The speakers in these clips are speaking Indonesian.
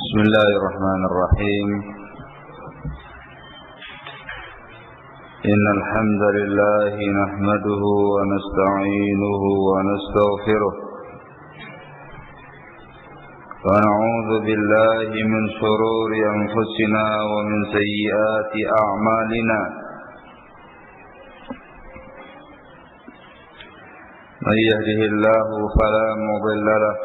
بسم الله الرحمن الرحيم. إن الحمد لله نحمده ونستعينه ونستغفره ونعوذ بالله من شرور أنفسنا ومن سيئات أعمالنا. من يهده الله فلا مضل له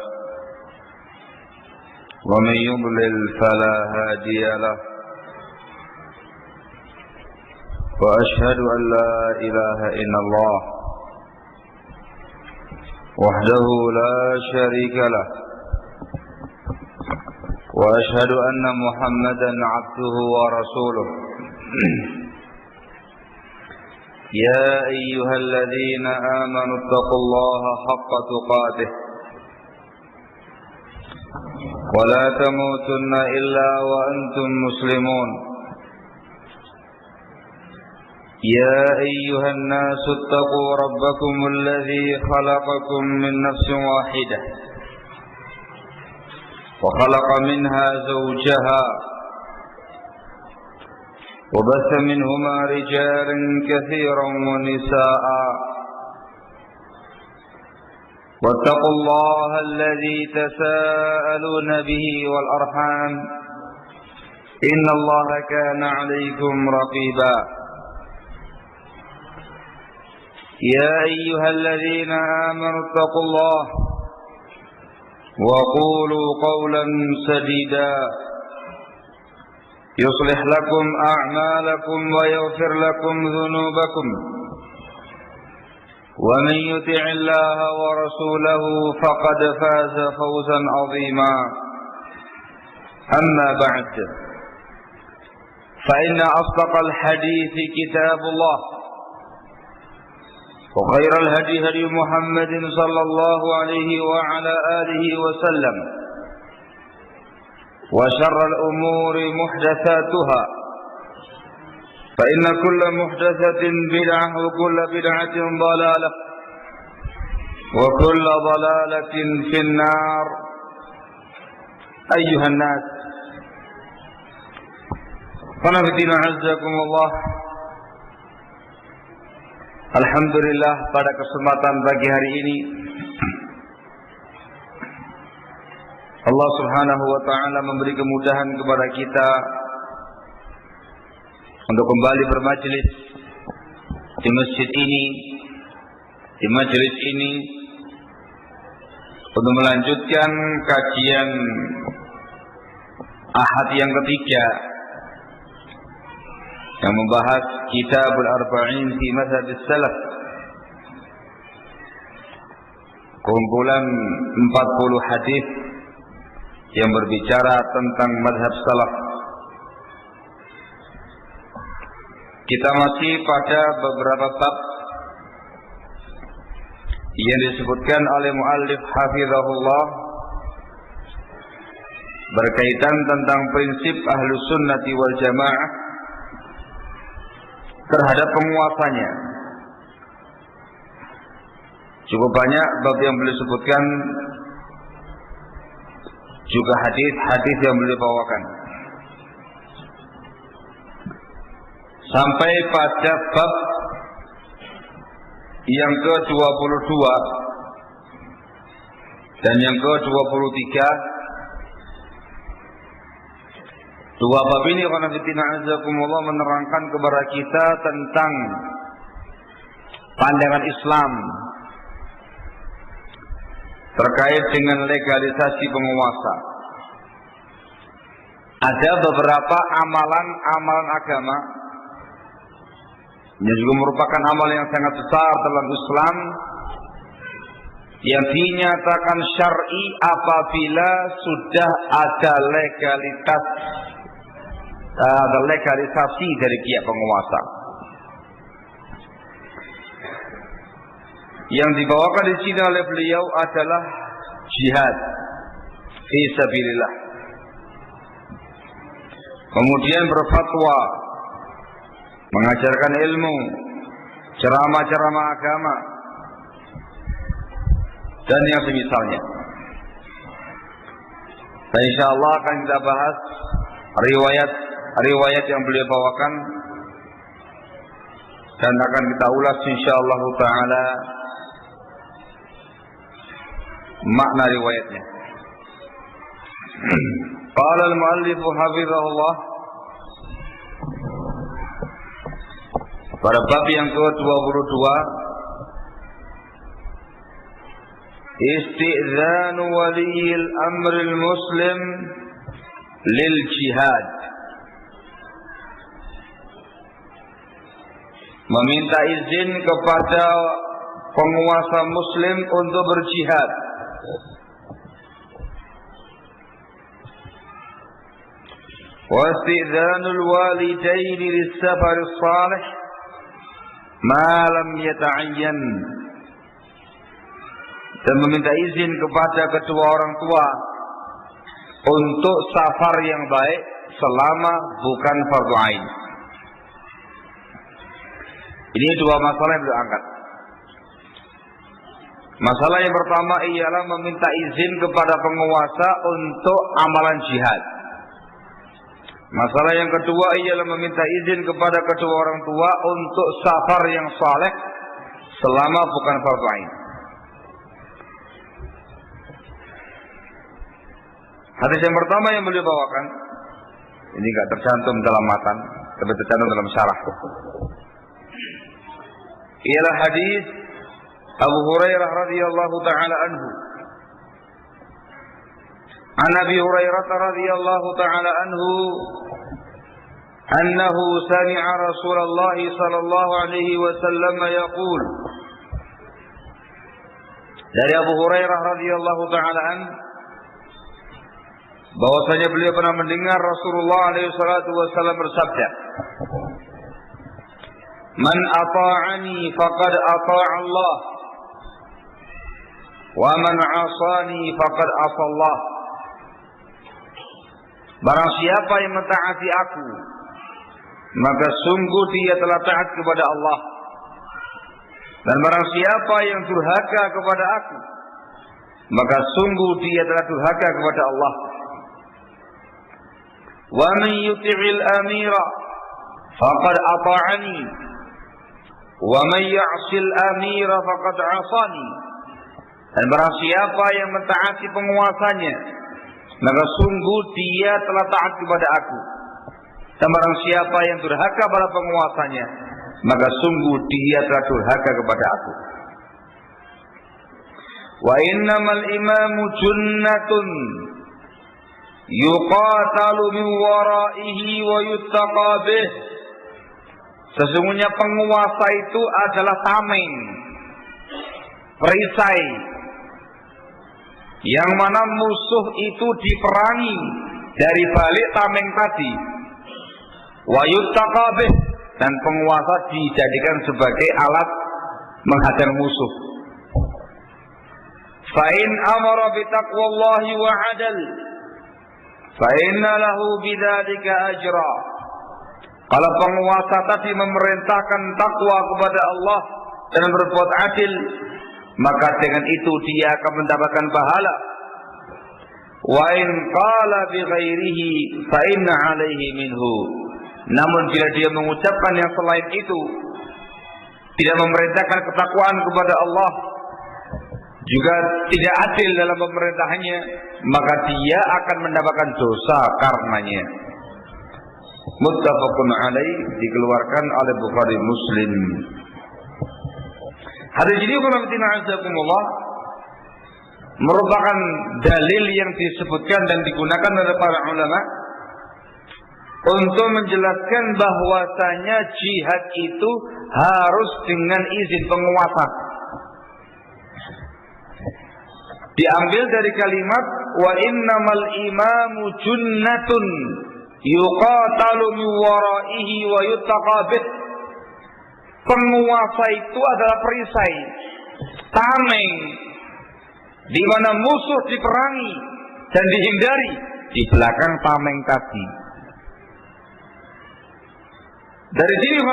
ومن يضلل فلا هادي له، وأشهد أن لا إله إلا الله وحده لا شريك له، وأشهد أن محمدا عبده ورسوله. يا أيها الذين آمنوا اتقوا الله حق تقاته ولا تموتن إلا وأنتم مسلمون. يا أيها الناس اتقوا ربكم الذي خلقكم من نفس واحدة وخلق منها زوجها وبث منهما رجالا كثيرا ونساء، واتقوا الله الذي تساءلون به والأرحام إن الله كان عليكم رقيبا. يا أيها الذين آمنوا اتقوا الله وقولوا قولا سديدا يصلح لكم أعمالكم ويغفر لكم ذنوبكم، ومن يطع الله ورسوله فقد فاز فوزا عظيما. أما بعد، فإن أصدق الحديث كتاب الله، وخير الهدي هدي محمد صلى الله عليه وعلى آله وسلم، وشر الأمور محدثاتها، فإن كل محدثة بدعة وكل بدعة ضلالة وكل ضلالة في النار. أيها الناس، qanafitina azzakumullah. Alhamdulillah, pada kesempatan pagi hari ini Allah Subhanahu wa ta'ala memberi kemudahan kepada kita untuk kembali bermajlis di masjid ini, di majelis ini, untuk melanjutkan kajian Ahad yang ketiga yang membahas Kitabul Arba'in fi Mazhab Salaf, kumpulan 40 hadis yang berbicara tentang mazhab salaf. Kita masih pada beberapa bab yang disebutkan oleh muallif hafizahullah berkaitan tentang prinsip Ahlus Sunnati wal Jamaah terhadap penguasanya. Cukup banyak bab yang beliau sebutkan, juga hadis-hadis yang beliau bawakan, sampai pada bab yang ke-22 dan yang ke-23. Dua bab ini qanafitina azzakumullah menerangkan kepada kita tentang pandangan Islam terkait dengan legalisasi penguasa. Ada beberapa amalan agama yang juga merupakan amal yang sangat besar dalam Islam yang dinyatakan syar'i apabila sudah ada legalisasi dari pihak penguasa. Yang dibawakan di sini oleh beliau adalah jihad fi sabilillah, kemudian berfatwa, mengajarkan ilmu, ceramah-ceramah agama, dan yang semisalnya. Dan insyaallah akan kita bahas riwayat yang beliau bawakan dan akan kita ulas insyaallah taala makna riwayatnya. Qala al-muallif hafizahullah, pada bab yang ke-22, isti'dzanu waliyil amril muslim lil jihad, meminta izin kepada penguasa muslim untuk berjihad. Wa isti'dzanul walidaini lis-safar as-salih ma lam yata'ayyan, dan meminta izin kepada kedua orang tua untuk safar yang baik selama bukan fardu ain. Ini dua masalah yang beliau angkat. Masalah yang pertama ialah meminta izin kepada penguasa untuk amalan jihad. Masalah yang kedua ialah meminta izin kepada kedua orang tua untuk safar yang saleh selama bukan fardu ain. Hadis yang pertama yang beliau bawakan, ini enggak tercantum dalam matan, tapi tercantum dalam syarah. Ialah hadis Abu Hurairah radhiyallahu taala anhu. An Abi Hurairah radhiyallahu taala anhu annahu sami'a Rasulullah sallallahu alaihi wasallam yaqul. Dari Abu Hurairah radhiyallahu taala anhu bahwasanya beliau pernah mendengar Rasulullah alaihi salatu wasallam bersabda, "Man ata'ani faqad ata'a Allah, wa man 'asani faqad 'asa Allah." Barang siapa yang mentaati aku, maka sungguh dia telah taat kepada Allah. Dan barang siapa yang durhaka kepada aku, maka sungguh dia telah durhaka kepada Allah. Wa man yuti'il amira faqad ata'ani, wa man ya'sil amira faqad 'asani. Dan barang siapa yang mentaati penguasanya, maka sungguh dia telah taat kepada aku. Dan barang siapa yang durhaka pada penguasanya, maka sungguh dia telah durhaka kepada aku. Wa innamal imamu junnatun yuqatalu min waraihi wa yuttaqa bih. Sesungguhnya penguasa itu adalah tameng, perisai, yang mana musuh itu diperangi dari balik tameng tadi. Wa yuttaqa bih, dan penguasa dijadikan sebagai alat menghadang musuh. Fa in amara bi taqwallahi wa 'adal fa inna lahu bidzalika ajra. Kalau penguasa tadi memerintahkan takwa kepada Allah dan berbuat adil, maka dengan itu dia akan mendapatkan pahala. Wa in qala bi ghairihi fa inna 'alaihi minhu. Namun bila dia mengucapkan yang selain itu, tidak memerintahkan ketakwaan kepada Allah, juga tidak adil dalam pemerintahannya, maka dia akan mendapatkan dosa karenanya. Muttafaqun alaih, dikeluarkan oleh Bukhari Muslim. Hadis ini merupakan dalil yang disebutkan dan digunakan oleh para ulama untuk menjelaskan bahwasanya jihad itu harus dengan izin penguasa. Diambil dari kalimat wa innamal imamu junnatun yuqatalu min waraihi wa yuttaqa bih. Penguasa itu adalah perisai, tameng, di mana musuh diperangi dan dihindari di belakang tameng tadi. Dari sini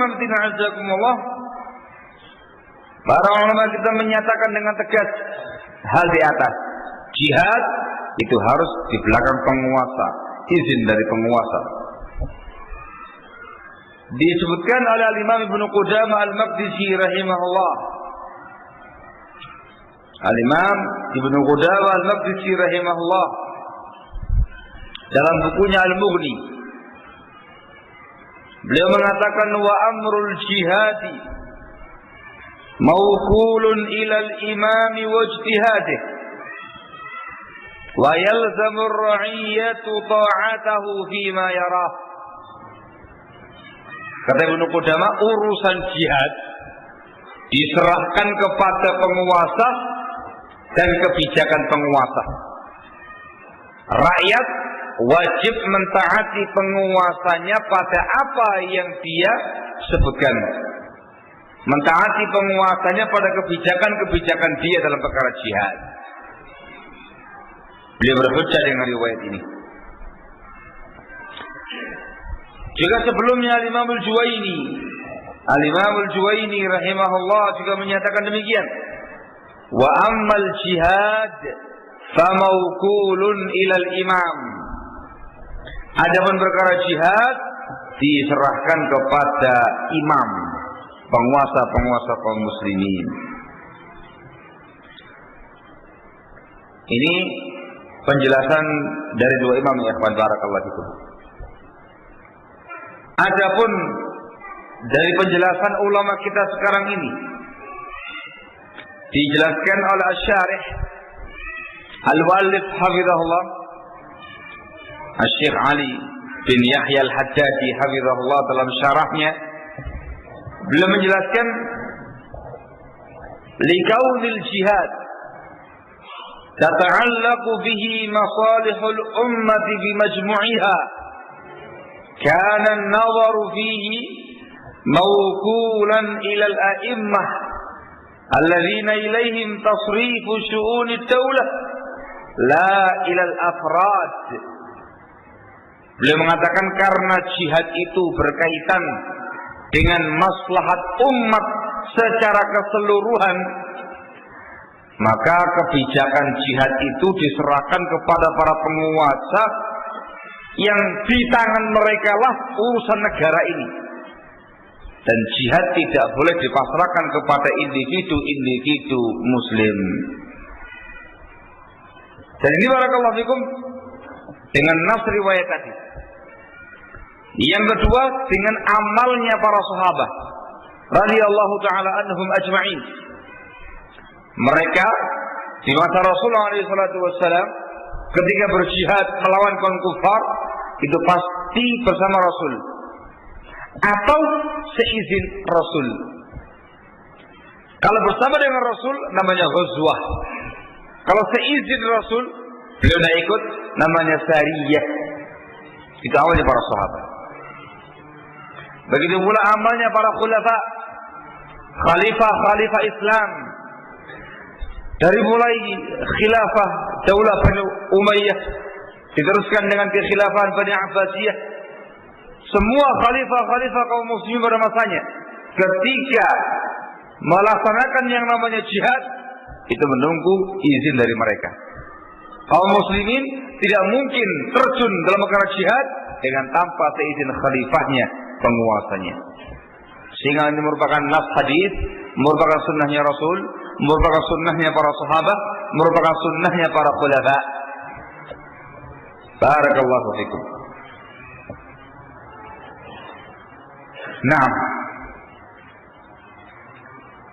para ulama kita menyatakan dengan tegas hal di atas, jihad itu harus di belakang penguasa, izin dari penguasa. Disebutkan oleh Imam Ibnu Qudamah Al-Maqdisi rahimahullah. Al-Imam Ibnu Qudamah Al-Maqdisi rahimahullah dalam bukunya Al-Mughni, beliau mengatakan wa amrul jihadi mawkulun ila al-imam wa ijtihadih wa yalzamu ar-ra'iyyatu ta'atahu fima yarah. Kata Ibnu Qudamah, urusan jihad diserahkan kepada penguasa dan kebijakan penguasa. Rakyat wajib mentaati penguasanya pada apa yang dia sebutkan. Mentaati penguasanya pada kebijakan-kebijakan dia dalam perkara jihad. Beliau berhujjah dengan riwayat ini. Juga sebelumnya Al-Imam Al-Juwaini rahimahullah juga menyatakan demikian. Wa ammal jihad famawkulun ilal imam. Adapun perkara jihad diserahkan kepada imam, penguasa-penguasa kaum muslimin. Ini penjelasan dari dua imam ya ikhwan barakallahu fikum. Adapun dari penjelasan ulama kita sekarang ini dijelaskan oleh Asy-Syarih Al-Muallif hafizahullah Asy-Syaikh Ali bin Yahya Al-Haddadi hafizahullah dalam syarahnya beliau menjelaskan likaunil jihad tata'allaqu bihi masalihul ummati bimajmu'iha kana an-nazaru fihi mawkulan ila al-a'immah alladzina ilaihim tasrifu syu'unid daulah la ila al-afrad. Beliau mengatakan karena jihad itu berkaitan dengan maslahat umat secara keseluruhan, maka kebijakan jihad itu diserahkan kepada para penguasa yang di tangan mereka lah urusan negara ini. Dan jihad tidak boleh dipasrahkan kepada individu-individu muslim. Dan ini barakallahu fikum dengan nas riwayat tadi. Yang kedua dengan amalnya para sahabat radhiyallahu taala anhum ajma'in. Mereka di masa Rasulullah SAW ketika berjihad melawan kaum kufar itu pasti bersama Rasul atau seizin Rasul. Kalau bersama dengan Rasul namanya ghazwah. Kalau seizin Rasul beliau tidak ikut namanya sariyah. Itu awalnya para sahabat. Begitu pula amalnya para khulafa, khalifah Islam. Dari mulai khilafah Daulah Bani Umayyah diteruskan dengan kekhilafan Bani Abbasiyah. Semua khalifah kaum muslimin pada masanya ketika melaksanakan yang namanya jihad itu menunggu izin dari mereka. Kaum muslimin tidak mungkin terjun dalam perkara jihad dengan tanpa seizin khalifahnya, penguasanya. Sehingga ini merupakan nas hadis, merupakan sunnahnya Rasul, merupakan sunnahnya para sahabat, merupakan sunnahnya para khulafa. Barakallahu fikum. Nah,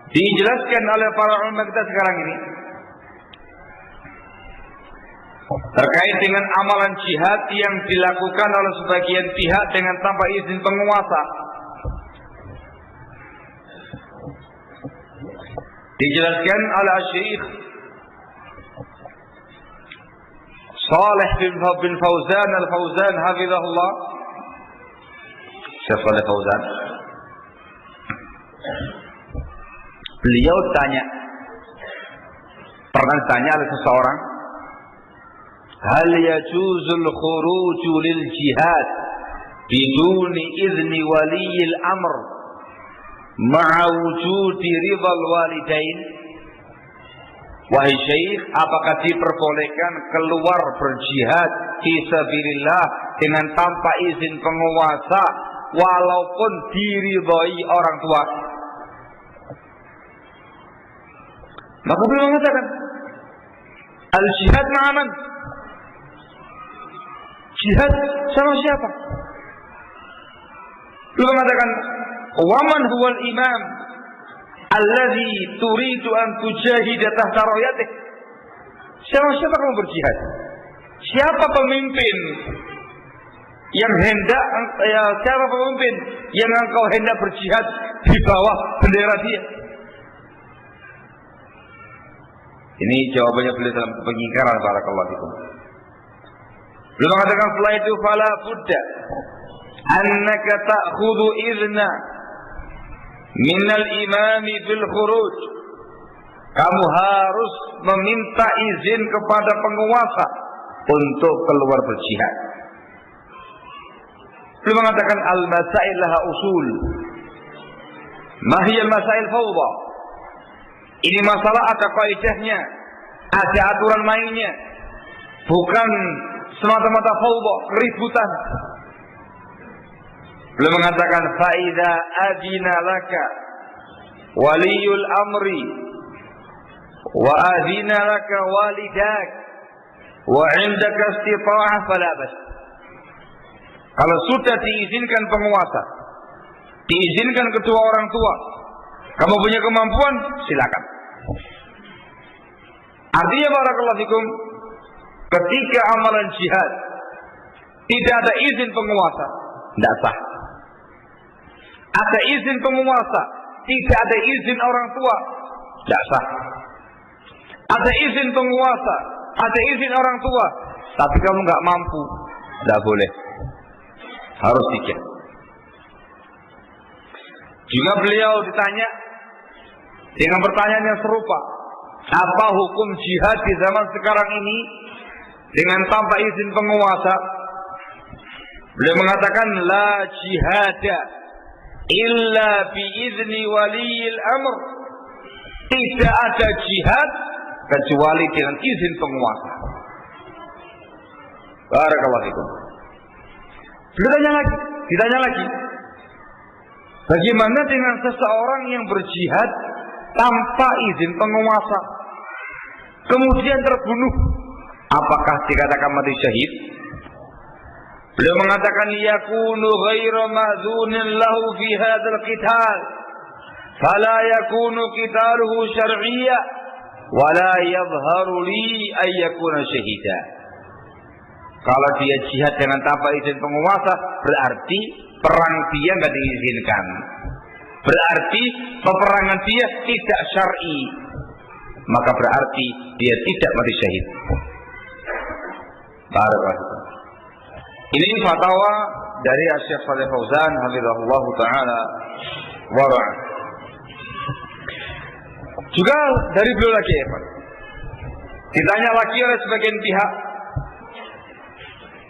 dijelaskan oleh para ulama kita sekarang ini terkait dengan amalan jihad yang dilakukan oleh sebagian pihak dengan tanpa izin penguasa. Dijelaskan oleh Syekh Saleh bin Fauzan Al-Fauzan hafizahullah. Syekh Saleh Fauzan beliau pernah ditanya oleh seseorang, hal yajuzul khuruju lil jihad biduni izni waliyil amr ma'a wujudi ridal walidain? Wahai Syekh, apakah diperbolehkan keluar berjihad fi sabilillah dengan tanpa izin penguasa walaupun diridhoi orang tua? Maka beliau mengatakan, al-jihad ma'aman. Jihad sama siapa? Beliau mengatakan, waman huwal imam alladhi turidu an tujahida tahta rayatih. Siapa kamu berjihad? Siapa pemimpin yang hendak siapa pemimpin yang engkau hendak berjihad di bawah bendera dia? Ini jawabannya beliau dalam pengingkaran. Barakallahu fikum. Beliau mengatakan setelah itu, fala budda annaka ta'khudhu idna minal imami bil khuruj. Kamu harus meminta izin kepada penguasa untuk keluar berjihad. Beliau mengatakan al-masail laha usul. Ma hiya al-masail fawda. Ini masalah ada kaidahnya, ada aturan mainnya. Bukan semata-mata fawda, keributan. Beliau mengatakan faida adina laka waliyul amri wa adina laka walidak wa indaka istita'ah fala bas. Kalau sudah diizinkan penguasa, diizinkan kedua orang tua, kamu punya kemampuan, silakan. Artinya barakallahu fikum, ketika amalan jihad tidak ada izin penguasa, tidak sah. Ada izin penguasa, tidak ada izin orang tua, tidak sah. Ada izin penguasa, ada izin orang tua, tapi kamu nggak mampu, tidak boleh. Harus dijihad. Juga beliau ditanya dengan pertanyaan yang serupa, apa hukum jihad di zaman sekarang ini dengan tanpa izin penguasa? Beliau mengatakan la jihada illa bi izni waliyil amr. Tidak ada jihad kecuali dengan izin penguasa. Barakallahu fikum. Ditanya lagi, bagaimana dengan seseorang yang berjihad tanpa izin penguasa, kemudian terbunuh? Apakah dikatakan mati syahid? Beliau mengatakan yakunu ghairu ma'dzunin lahu fi hadzal qital, fala yakunu qitaluhu syar'iyya wa la yadhharu li ay yakuna syahida. Kalau dia jihad dengan tanpa izin penguasa, berarti perang dia nggak diizinkan. Berarti peperangan dia tidak syar'i. Maka berarti dia tidak mati syahid. Barakallahu. Ini fatwa dari Syekh Shalih Fauzan hafizahullah taala wa ra'ah. Juga dari beliau lagi, ditanya lagi oleh sebagian pihak,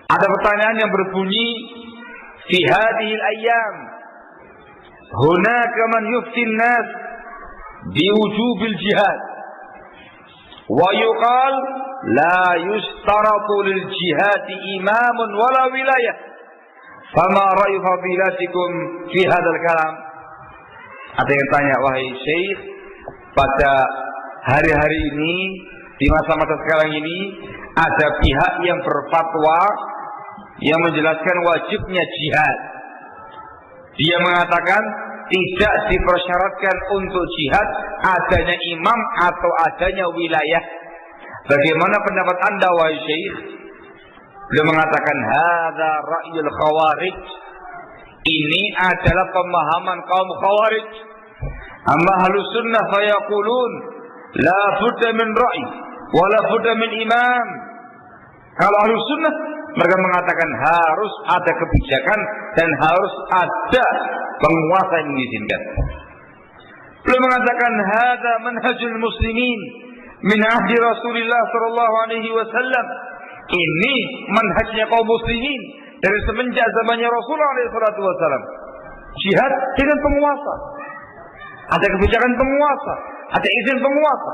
ada pertanyaan yang berbunyi, fi hadhil ayyam hunaka man yuftin nas bi wujubil jihad wa yuqal la yustaratu lil jihad imamun wala wilayah. Fama ra'yu fadilatikum fi hadzal kalam? Ada yang tanya, wahai Syekh, pada hari-hari ini, di masa-masa sekarang ini, ada pihak yang berfatwa yang menjelaskan wajibnya jihad. Dia mengatakan tidak dipersyaratkan untuk jihad adanya imam atau adanya wilayah. Bagaimana pendapat Anda, wahai Syekh? Beliau mengatakan hadza ra'yul khawarij. Ini adalah pemahaman kaum khawarij. Amma ahlus sunnah fayaqulun la budda min ra'i wa la budda min imam. Kalau ahlus sunnah, mereka mengatakan harus ada kebijakan dan harus ada penguasa yang mengizinkan. Beliau mengatakan hadza manhajul muslimin min ahdi Rasulillah sallallahu alaihi wasallam. Ini manhajnya kaum muslimin dari semenjak zamannya Rasulullah alaihi wasallam. Jihad dengan penguasa. Ada kebijakan penguasa, ada izin penguasa.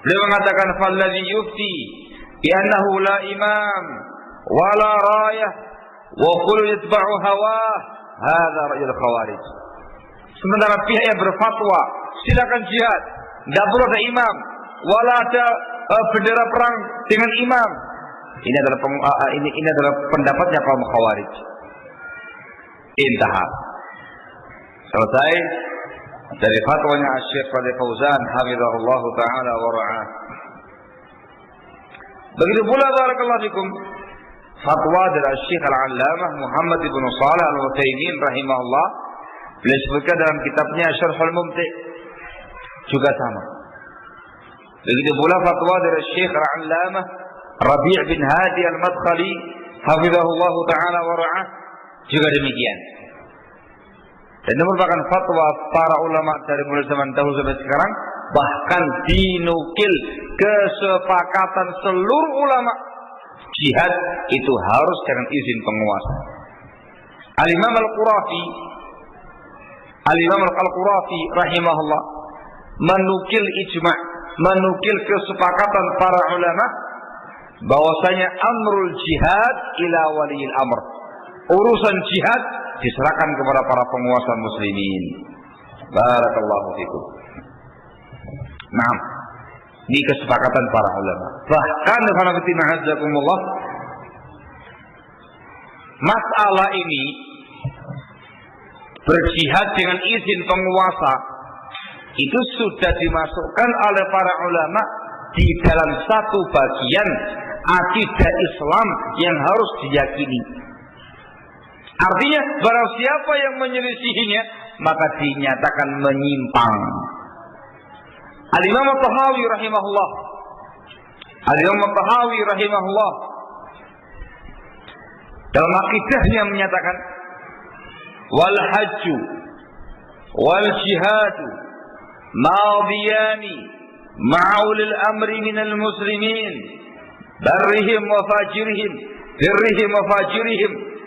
Beliau mengatakan falladzi yufti bi annahu la imam wa la rayah wa kullu yatba'u hawah hadza ra'yul khawarij. Sementara pihak yang berfatwa silakan jihad, tidak perlu ada imam, wala ada bendera perang dengan imam. Ini adalah pendapatnya kaum khawarij. Intaha. Selesai dari fatwanya Syekh Shalih Fauzan hafizahullah taala wa ra'ah. Begitu pula barakallahu fikum fatwa dari Syekh Al-Allamah Muhammad ibn Shalih Al-Utsaimin rahimahullah. Beliau sebutkan dalam kitabnya Syarhul Mumti' juga sama. Begitu pula fatwa dari Syekh Al-Allamah Rabi' bin Hadi Al-Madkhali hafizahullah taala wa ra'ah juga demikian. Dan ini merupakan fatwa para ulama dari mulai zaman dahulu sampai sekarang, bahkan dinukil kesepakatan seluruh ulama jihad itu harus dengan izin penguasa. Al-Imam Al-Qurafi rahimahullah menukil ijma', menukil kesepakatan para ulama bahwasanya amrul jihad ila waliyil amr. Urusan jihad diserahkan kepada para penguasa muslimin. Barakallahu fikum. Nah, ini kesepakatan para ulama. Bahkan masalah ini berjihad dengan izin penguasa itu sudah dimasukkan oleh para ulama di dalam satu bagian akidah Islam yang harus diyakini. Artinya barang siapa yang menyelisihinya maka dinyatakan menyimpang. Al-Imam At-Tahawi rahimahullah dalam akidahnya menyatakan wal hajju wal jihadu madiyani ma'ulil amri minal muslimin barrihim wa fajirihim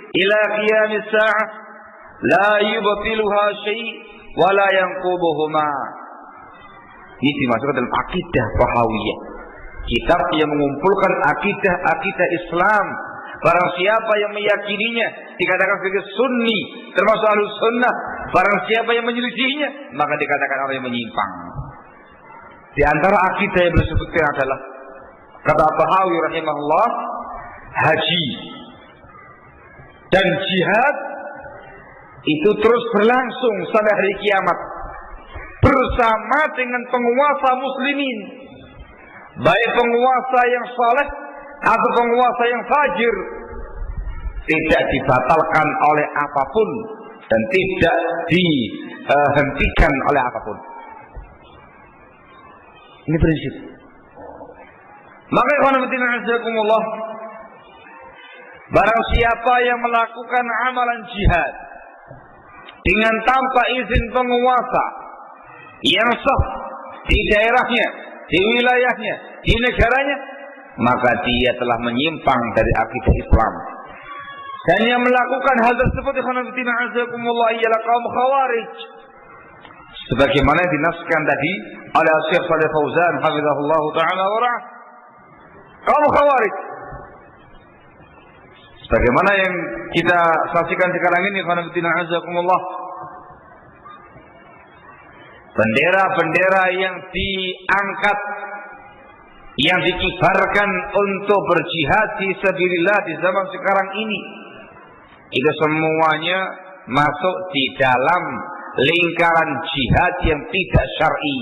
ila qiyamis sa'ah la yubtiluha syai' wa la yanqubuhuma. Ini dimasukkan dalam akidah Tahawiyah, kitab yang mengumpulkan akidah Islam. Barang siapa yang meyakininya dikatakan sebagai sunni, termasuk ahlus sunnah. Barang siapa yang menyelisihinya maka dikatakan orang yang menyimpang. Di antara akidah yang disebutkan adalah kata Tahawi rahimahullah, haji dan jihad itu terus berlangsung sampai hari kiamat bersama dengan penguasa muslimin, baik penguasa yang saleh atau penguasa yang fajir, tidak dibatalkan oleh apapun dan tidak dihentikan oleh apapun. Ini prinsip. Maka ikhwanafiddin, barang siapa yang melakukan amalan jihad dengan tanpa izin penguasa yang sah di daerahnya, di wilayahnya, di negaranya, maka dia telah menyimpang dari akidah Islam. Dan yang melakukan hal tersebut ialah kaum khawarij, sebagaimana yang dinaskan tadi oleh Syekh Shalih Fauzan hafizahullah taala wa ra'ah. Kaum khawarij sebagaimana yang kita saksikan sekarang ini, bendera-bendera yang diangkat, yang dikibarkan untuk berjihad fi sabilillah di zaman sekarang ini, itu semuanya masuk di dalam lingkaran jihad yang tidak syar'i.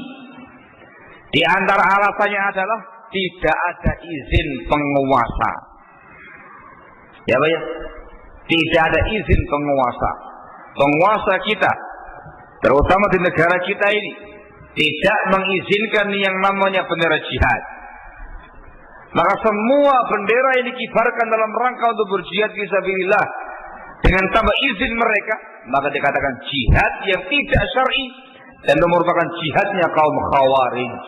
Di antara alasannya adalah tidak ada izin penguasa. Ya Pak ya, tidak ada izin penguasa. Penguasa kita, terutama di negara kita ini, tidak mengizinkan yang namanya bendera jihad. Maka semua bendera yang dikibarkan dalam rangka untuk berjihad fisabilillah dengan tanpa izin mereka, maka dikatakan jihad yang tidak syar'i dan merupakan jihadnya kaum khawarij.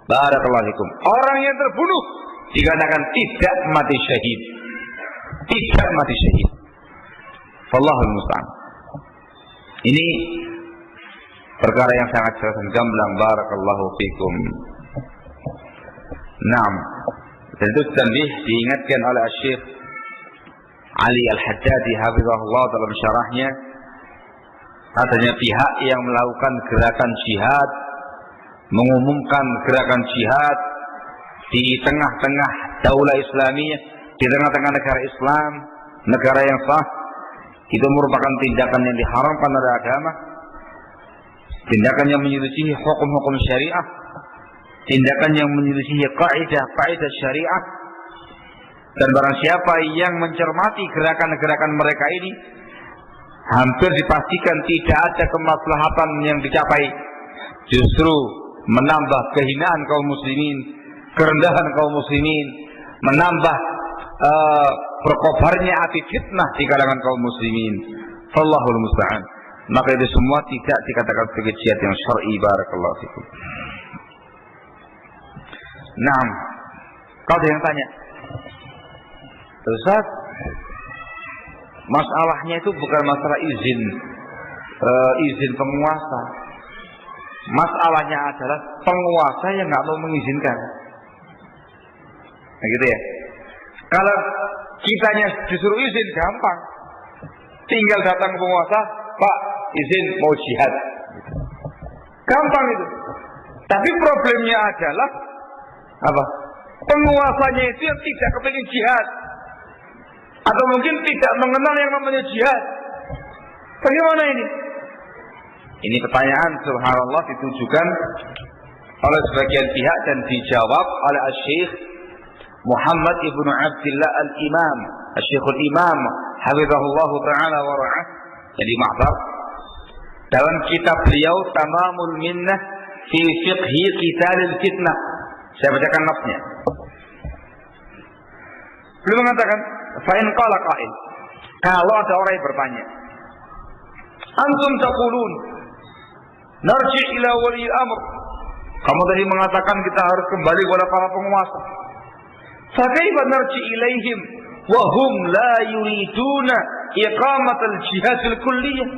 Barakallahu fikum. Orang yang terbunuh dikatakan tidak mati syahid. Tidak mati syahid. Wallahul musta'an. Ini perkara yang sangat jelas dan gamblang. Barakallahu fikum. Naam. Dan itu tanbih diingatkan oleh Syekh Ali Al-Haddadi hafizahullah dalam syarahnya, adanya pihak yang melakukan gerakan jihad, mengumumkan gerakan jihad di tengah-tengah daulah Islamiyah, di tengah-tengah negara Islam, negara yang sah, itu merupakan tindakan yang diharamkan oleh agama, tindakan yang menyelisihi hukum-hukum syariah, tindakan yang menyelisihi kaidah syariah. Dan barang siapa yang mencermati gerakan-gerakan mereka ini, hampir dipastikan tidak ada kemaslahatan yang dicapai, justru menambah kehinaan kaum muslimin, kerendahan kaum muslimin, menambah berkobarnya api fitnah di kalangan kaum muslimin. Wallahul musta'an. Maka itu semua tidak dikatakan sebagai jihad yang syar'i. Barakallahu fikum. Nah, kalau ada yang tanya, Ustaz, masalahnya itu bukan masalah izin penguasa. Masalahnya adalah penguasa yang nggak mau mengizinkan. Nah gitu ya. Kalau kitanya disuruh izin gampang, tinggal datang penguasa, Pak izin mau jihad, gampang itu. Tapi problemnya adalah apa? Penguasanya itu yang tidak kepingin jihad, atau mungkin tidak mengenal yang namanya jihad. Bagaimana ini? Ini pertanyaan subhanallah ditujukan oleh sebagian pihak dan dijawab oleh Syekh Muhammad ibnu Abdullah al-Imam, Syekhul Imam hafizahullah taala wa ra'ah, jadi Ma'bar, dalam kitab beliau Tamamul Minnah fi Fiqhi Qitalil Fitnah. Saya bacakan nasnya. Beliau mengatakan, fa in qala qa'il, kalau ada orang yang bertanya, antum taqulun narji ila wali amr, kamu tadi mengatakan kita harus kembali kepada para penguasa. Fa kaifa narji ilaihim wa hum la yuriduna iqamat al-jihad al-kulliyah?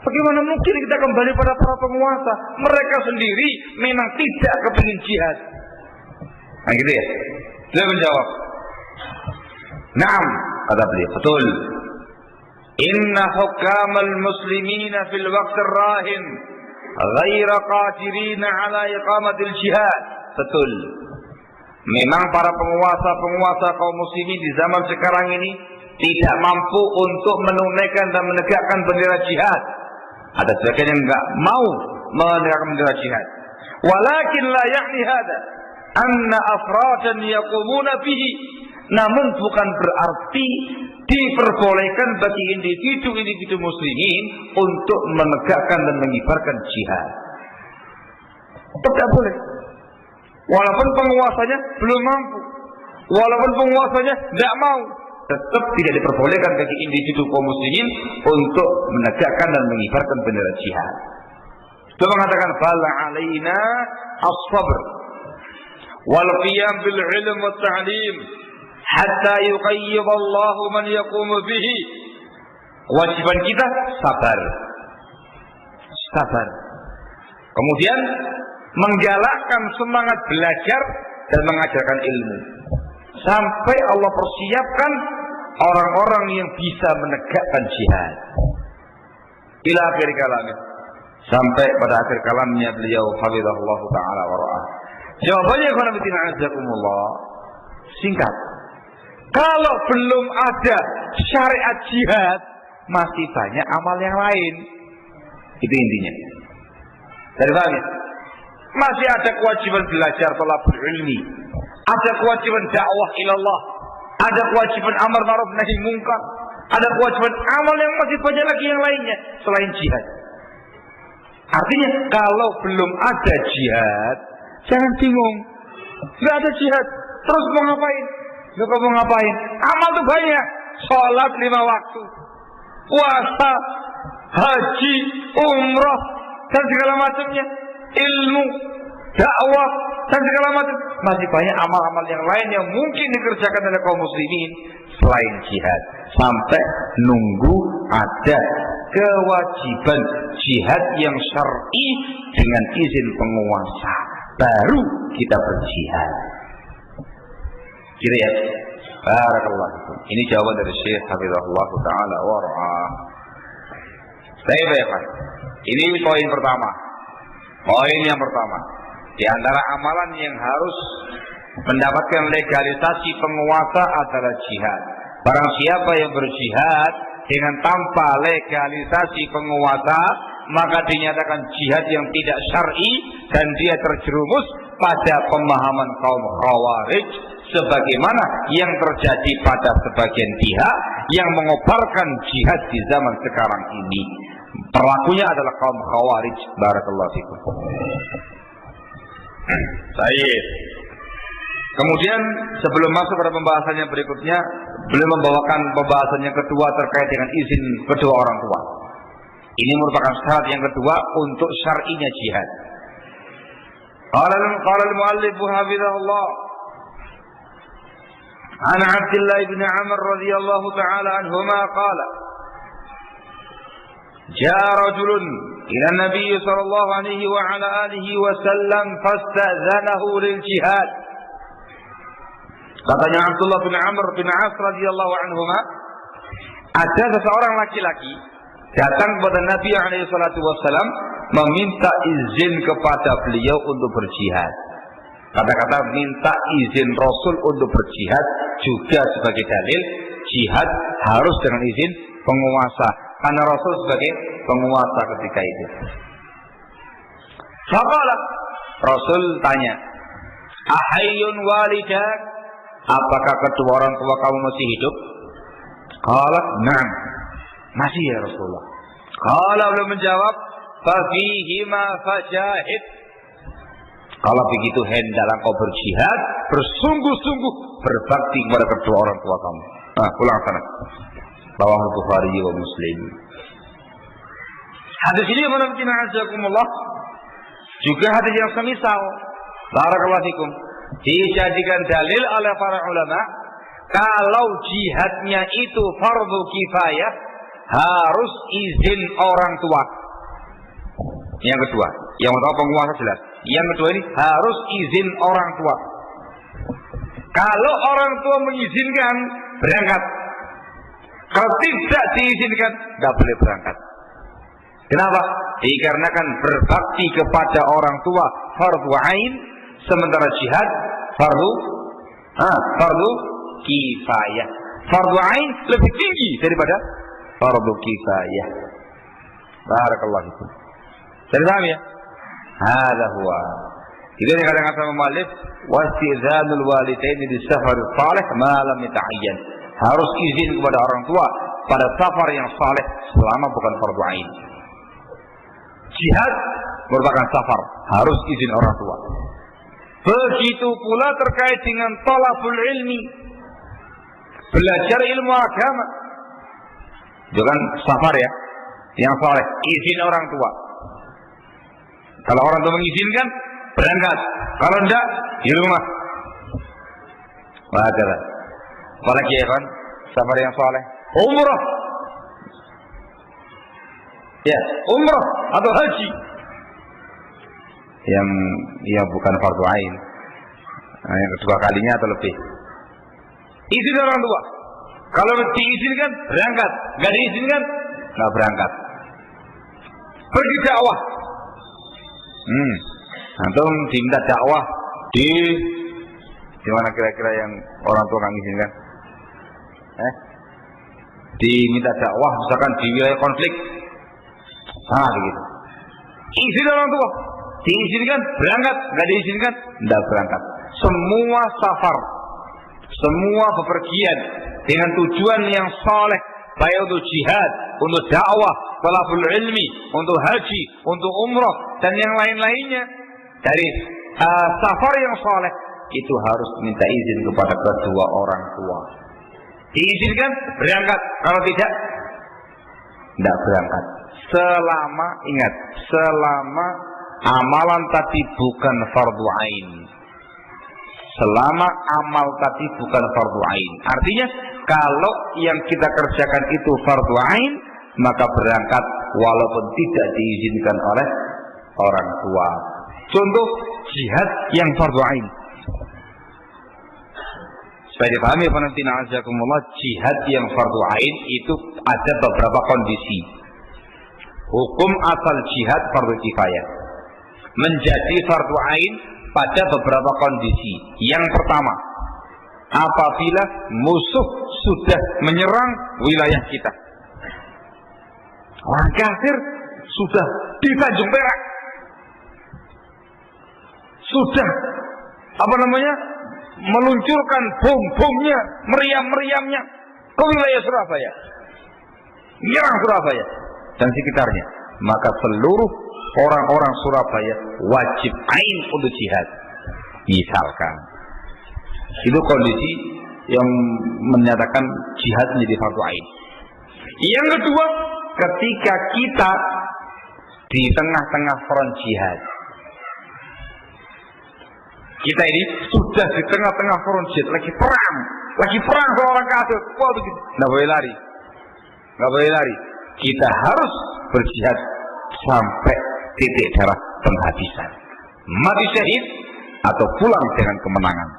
Bagaimana mungkin kita kembali pada para penguasa? Mereka sendiri memang tidak kepingin jihad. Nah gitu ya. Dia menjawab, "Naam," kata beliau, betul. Inna hukamal muslimina fil waqtir rahin ghaira qadirina ala iqamatil jihad. Betul. Memang para penguasa kaum muslimin di zaman sekarang ini tidak mampu untuk menunaikan dan menegakkan bendera jihad. Ada sebagian yang enggak mau menegakkan bendera jihad. Walakin la ya'ni hada anna afradan yaqumuna bihi. Namun bukan berarti diperbolehkan bagi individu-individu muslimin untuk menegakkan dan mengibarkan jihad. Tidak boleh. Walaupun penguasanya belum mampu, walaupun penguasanya tidak mau, tetap tidak diperbolehkan bagi individu kaum muslimin untuk menegakkan dan mengibarkan bendera jihad. Dia mengatakan, "Fala alaina as-sabr wal qiyam bil ilm wat ta'lim hatta yuqayyid Allah man yaqumu bihi." Kewajiban kita sabar. Sabar. Kemudian menggalakkan semangat belajar dan mengajarkan ilmu sampai Allah persiapkan orang-orang yang bisa menegakkan jihad. Ila akhir kalamnya, sampai pada akhir kalamnya beliau hafizahullah taala wa ra'ah. Jawabannya khonabidina azakumullah, singkat. Kalau belum ada syariat jihad, masih banyak amal yang lain. Itu intinya. Dari mana? Masih ada kewajiban belajar thalabul ilmi, ada kewajiban dakwah ilallah, ada kewajiban amar ma'ruf nahi munkar, ada kewajiban amal yang masih banyak lagi yang lainnya selain jihad. Artinya kalau belum ada jihad, jangan bingung. Nggak ada jihad, terus mau ngapain? Nggak mau ngapain? Amal tuh banyak, sholat 5 waktu, puasa, haji, umrah dan segala macamnya, ilmu, dakwah dan segala macam. Masih banyak amal-amal yang lain yang mungkin dikerjakan oleh kaum muslimin selain jihad, sampai nunggu ada kewajiban jihad yang syar'i dengan izin penguasa, baru kita berjihad. Gitu ya. Barakallahu fikum. Ini jawaban dari Syekh Hafizahullah Ta'ala wa ra'ah. Baik. Ini poin pertama. Poin yang pertama. Di antara amalan yang harus mendapatkan legalisasi penguasa adalah jihad. Barang siapa yang berjihad dengan tanpa legalisasi penguasa, maka dinyatakan jihad yang tidak syar'i dan dia terjerumus pada pemahaman kaum Khawarij, sebagaimana yang terjadi pada sebagian pihak yang mengobarkan jihad di zaman sekarang ini. Pelakunya adalah kaum Khawarij. Barakallahu fikum. Baik. Kemudian sebelum masuk pada pembahasan yang berikutnya, beliau membawakan pembahasan yang kedua terkait dengan izin kedua orang tua. Ini merupakan syarat yang kedua untuk syar'inya jihad. Qala al-muallif hafizahullah an Abdullah bin Amr radhiyallahu ta'ala anhuma qala جاء رجل إلى النبي صلى الله عليه وعلى آله وسلم فاستأذنه للجهاد. Katanya Abdullah bin Amr bin As radhiyallahu anhuma, ada seseorang laki-laki datang kepada Nabi alaihi salatu wasallam meminta izin kepada beliau untuk berjihad. Kata-kata minta izin Rasul untuk berjihad juga sebagai dalil jihad harus dengan izin penguasa, karena Rasul sebagai penguasa ketika itu. Faqala, Rasul tanya, ahayyun walidak, apakah kedua orang tua kamu masih hidup? Qala na'am, masih ya Rasulullah. Qala, beliau menjawab, fa fihima fajahid, kalau begitu hendaklah kau berjihad, bersungguh-sungguh berbakti kepada kedua orang tua kamu. Nah, pulang sana. Rawahul Bukhari wa Muslim. Hadis ini menurut azakumullah juga hadis yang semisal. Barakallahu fikum. Dijadikan dalil oleh para ulama kalau jihadnya itu fardu kifayah, harus izin orang tua. Yang kedua, yang pertama penguasa jelas. Yang kedua ini harus izin orang tua. Kalau orang tua mengizinkan, berangkat. Kalau tidak diizinkan, tidak boleh berangkat. Kenapa? Dikarenakan berbakti kepada orang tua fardu ain, sementara jihad fardu kifayah. Fardu ain lebih tinggi daripada fardu kifayah. Barakallahu fikum. Jadi paham ya? Hadza huwa. Itu yang kata-kata muallif, wastizanul walidain di safar salih ma lam yata'ayyan. Harus izin kepada orang tua pada safar yang saleh selama bukan fardu ain. Jihad merupakan safar, harus izin orang tua. Begitu pula terkait dengan talabul ilmi, belajar ilmu agama. Itu kan safar ya, yang saleh, izin orang tua. Kalau orang tua mengizinkan, berangkat. Kalau tidak, di rumah. Wajar. Apalagi ya kan, safar yang saleh, umrah. Ya, umrah atau haji yang bukan fardu ain. Nah, yang kedua kalinya atau lebih. Izin orang tua. Kalau diizinkan, berangkat. Enggak diizinkan, enggak berangkat. Pergi dakwah. Antum diminta dakwah di mana kira-kira yang orang tua nggak izinkan? Diminta dakwah misalkan di wilayah konflik, begitu. Izin orang tua, diizinkan berangkat, nggak diizinkan tidak berangkat. Semua safar, semua bepergian dengan tujuan yang saleh, baik untuk jihad, untuk dakwah, talabul ilmi, untuk haji, untuk umrah dan yang lain-lainnya dari safar yang saleh itu harus minta izin kepada kedua orang tua. Diizinkan berangkat, kalau tidak berangkat. Selama ingat, selama amalan tadi bukan fardu ain. Selama amal tadi bukan fardu ain. Artinya kalau yang kita kerjakan itu fardu ain, maka berangkat walaupun tidak diizinkan oleh orang tua. Contoh jihad yang fardu ain. Supaya dipahami penonton azakumullah, jihad yang fardu ain itu ada beberapa kondisi. Hukum asal jihad fardu kifayah menjadi fardu ain pada beberapa kondisi. Yang pertama, apabila musuh sudah menyerang wilayah kita. Orang kafir sudah di Tanjung Perak, sudah meluncurkan bom-bomnya, meriam-meriamnya ke wilayah Surabaya, menyerang Surabaya dan sekitarnya. Maka seluruh orang-orang Surabaya wajib ain untuk jihad. Misalkan itu kondisi yang menyatakan jihad menjadi fardu ain. Yang kedua, ketika kita di tengah-tengah front jihad, kita ini sudah di tengah-tengah front jihad, lagi perang sama orang kafir. Wah, begitu, nggak boleh lari. Kita harus berjihad sampai titik darah penghabisan, mati syahid atau pulang dengan kemenangan.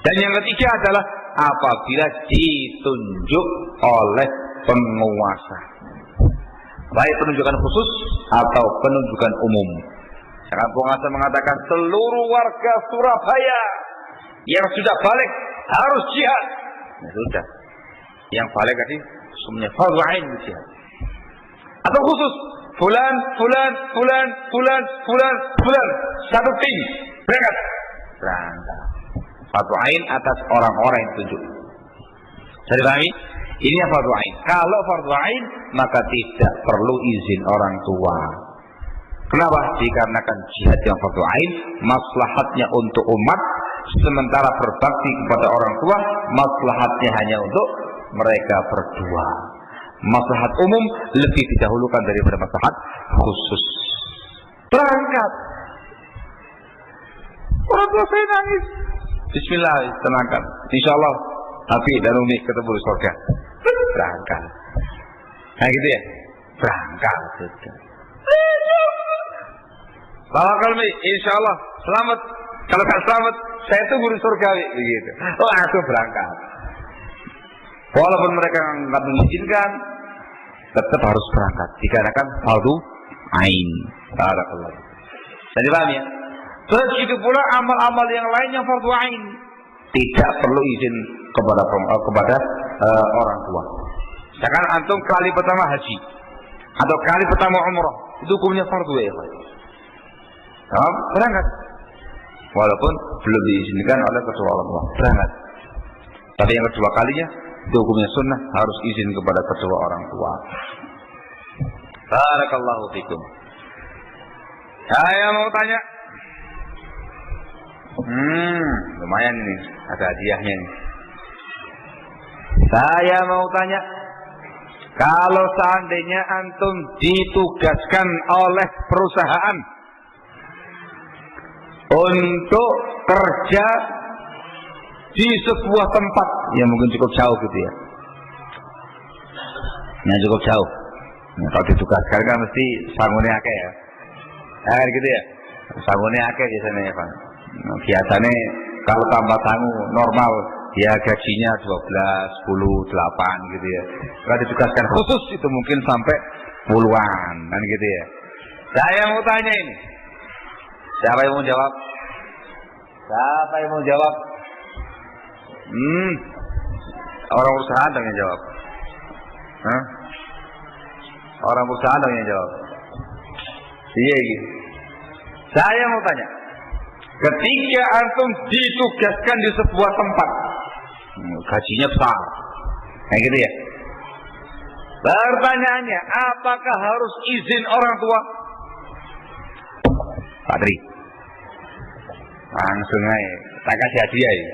Dan yang ketiga adalah apabila ditunjuk oleh penguasa, baik penunjukan khusus atau penunjukan umum. Karena penguasa mengatakan seluruh warga Surabaya yang sudah balik harus jihad. Ya sudah, yang balik tadi semuanya fardu ain jihad. Atau khusus fulan, satu tim berangkat. Fardu ain atas orang-orang yang ditunjuk. Jadi pahami? Ini yang fardu ain. Kalau fardu ain maka tidak perlu izin orang tua. Kenapa? Dikarenakan jihad yang fardu ain maslahatnya untuk umat, sementara berbakti kepada orang tua maslahatnya hanya untuk mereka berdua. Maslahat umum lebih didahulukan daripada maslahat khusus. Berangkat. Orang tua saya nangis. Bismillah, tenangkan. Insyaallah Abi dan Umi ketemu di surga. Berangkat. Nah gitu ya. Berangkat. Bawa kalmi, insyaallah selamat. Kalau tak selamat, saya tunggu di surga. Begitu. Oh, aku berangkat. Walaupun mereka nggak mengizinkan, tetap harus berangkat. Dikarenakan fardu ain. Barakallah. Jadi paham ya? Terus itu pula amal-amal yang lain yang fardu ain tidak perlu izin kepada orang tua. Misalkan antum kali pertama haji atau kali pertama umrah, itu hukumnya fardu ya. Berangkat. Walaupun belum diizinkan oleh kedua orang tua, berangkat. Tapi yang kedua kalinya, itu hukumnya sunnah, harus izin kepada kedua orang tua. Barakallahu fikum. Saya mau tanya. Lumayan ini, ada hadiahnya nih. Saya mau tanya, kalau seandainya antum ditugaskan oleh perusahaan untuk kerja di sebuah tempat yang mungkin cukup jauh gitu ya, yang cukup jauh. Nah, kalau ditugaskan kan mesti sanggune akeh ya, gitu ya, sanggune akeh biasanya ya Pak. Nah, biasanya kalau tambah sangu normal ya gajinya 12, 10, 8 gitu ya. Kalau ditugaskan khusus itu mungkin sampai puluhan kan gitu ya. Saya mau tanya ini, siapa yang mau jawab? Siapa yang mau jawab? Orang perusahaan dong yang jawab. Orang perusahaan dong yang jawab. Iya gitu. Saya mau tanya, ketika antum ditugaskan di sebuah tempat, gajinya besar, kayak gitu ya. Pertanyaannya, apakah harus izin orang tua? Pak Tri, langsung aja, tak kasih hadiah ya.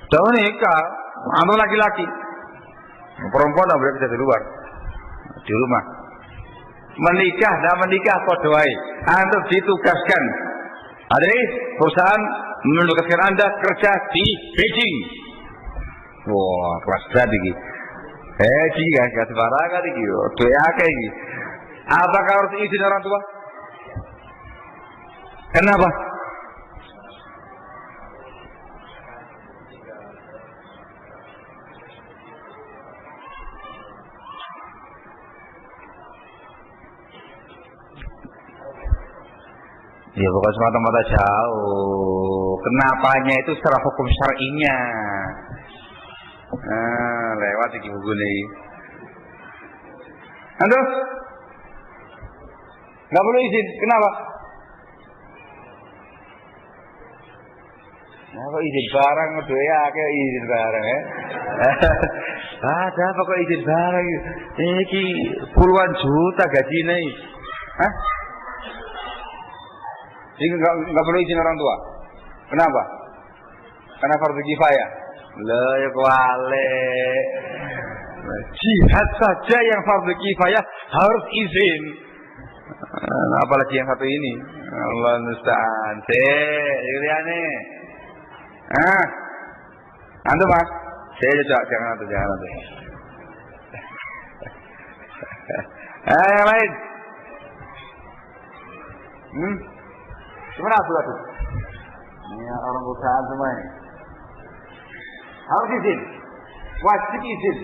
Jangan nikah, antum laki-laki, perempuan tidak boleh kerja di luar, di rumah. Menikah dan menikah kode wae. Antum ditugaskan. Ada perusahaan menugaskan Anda kerja di Beijing. Wah, kelas berat iki. Iki kan gak sembarangan iki. Doa akeh iki. Apakah harus izin orang tua? Kenapa? Ya bukan semata-mata jauh. Kenapanya itu secara hukum syar'inya. Lewat iki buku ini. Anda nggak perlu izin. Kenapa? Nah, kok izin barang udah ya, kayak izin barang ya. Ada apa kok izin barang? Ini puluhan juta gaji nih. Hah? Jadi nggak perlu izin orang tua. Kenapa? Karena fardu kifayah. Lah ya kuale. Jihad saja yang fardu kifayah harus izin. Apalagi yang satu ini. Allah musta'an. Iliane. Antum Mas. Saya jangan antum. Yang lain. Gimana tuh? Ini orang perusahaan semua ini. Harus izin. Wajib izin.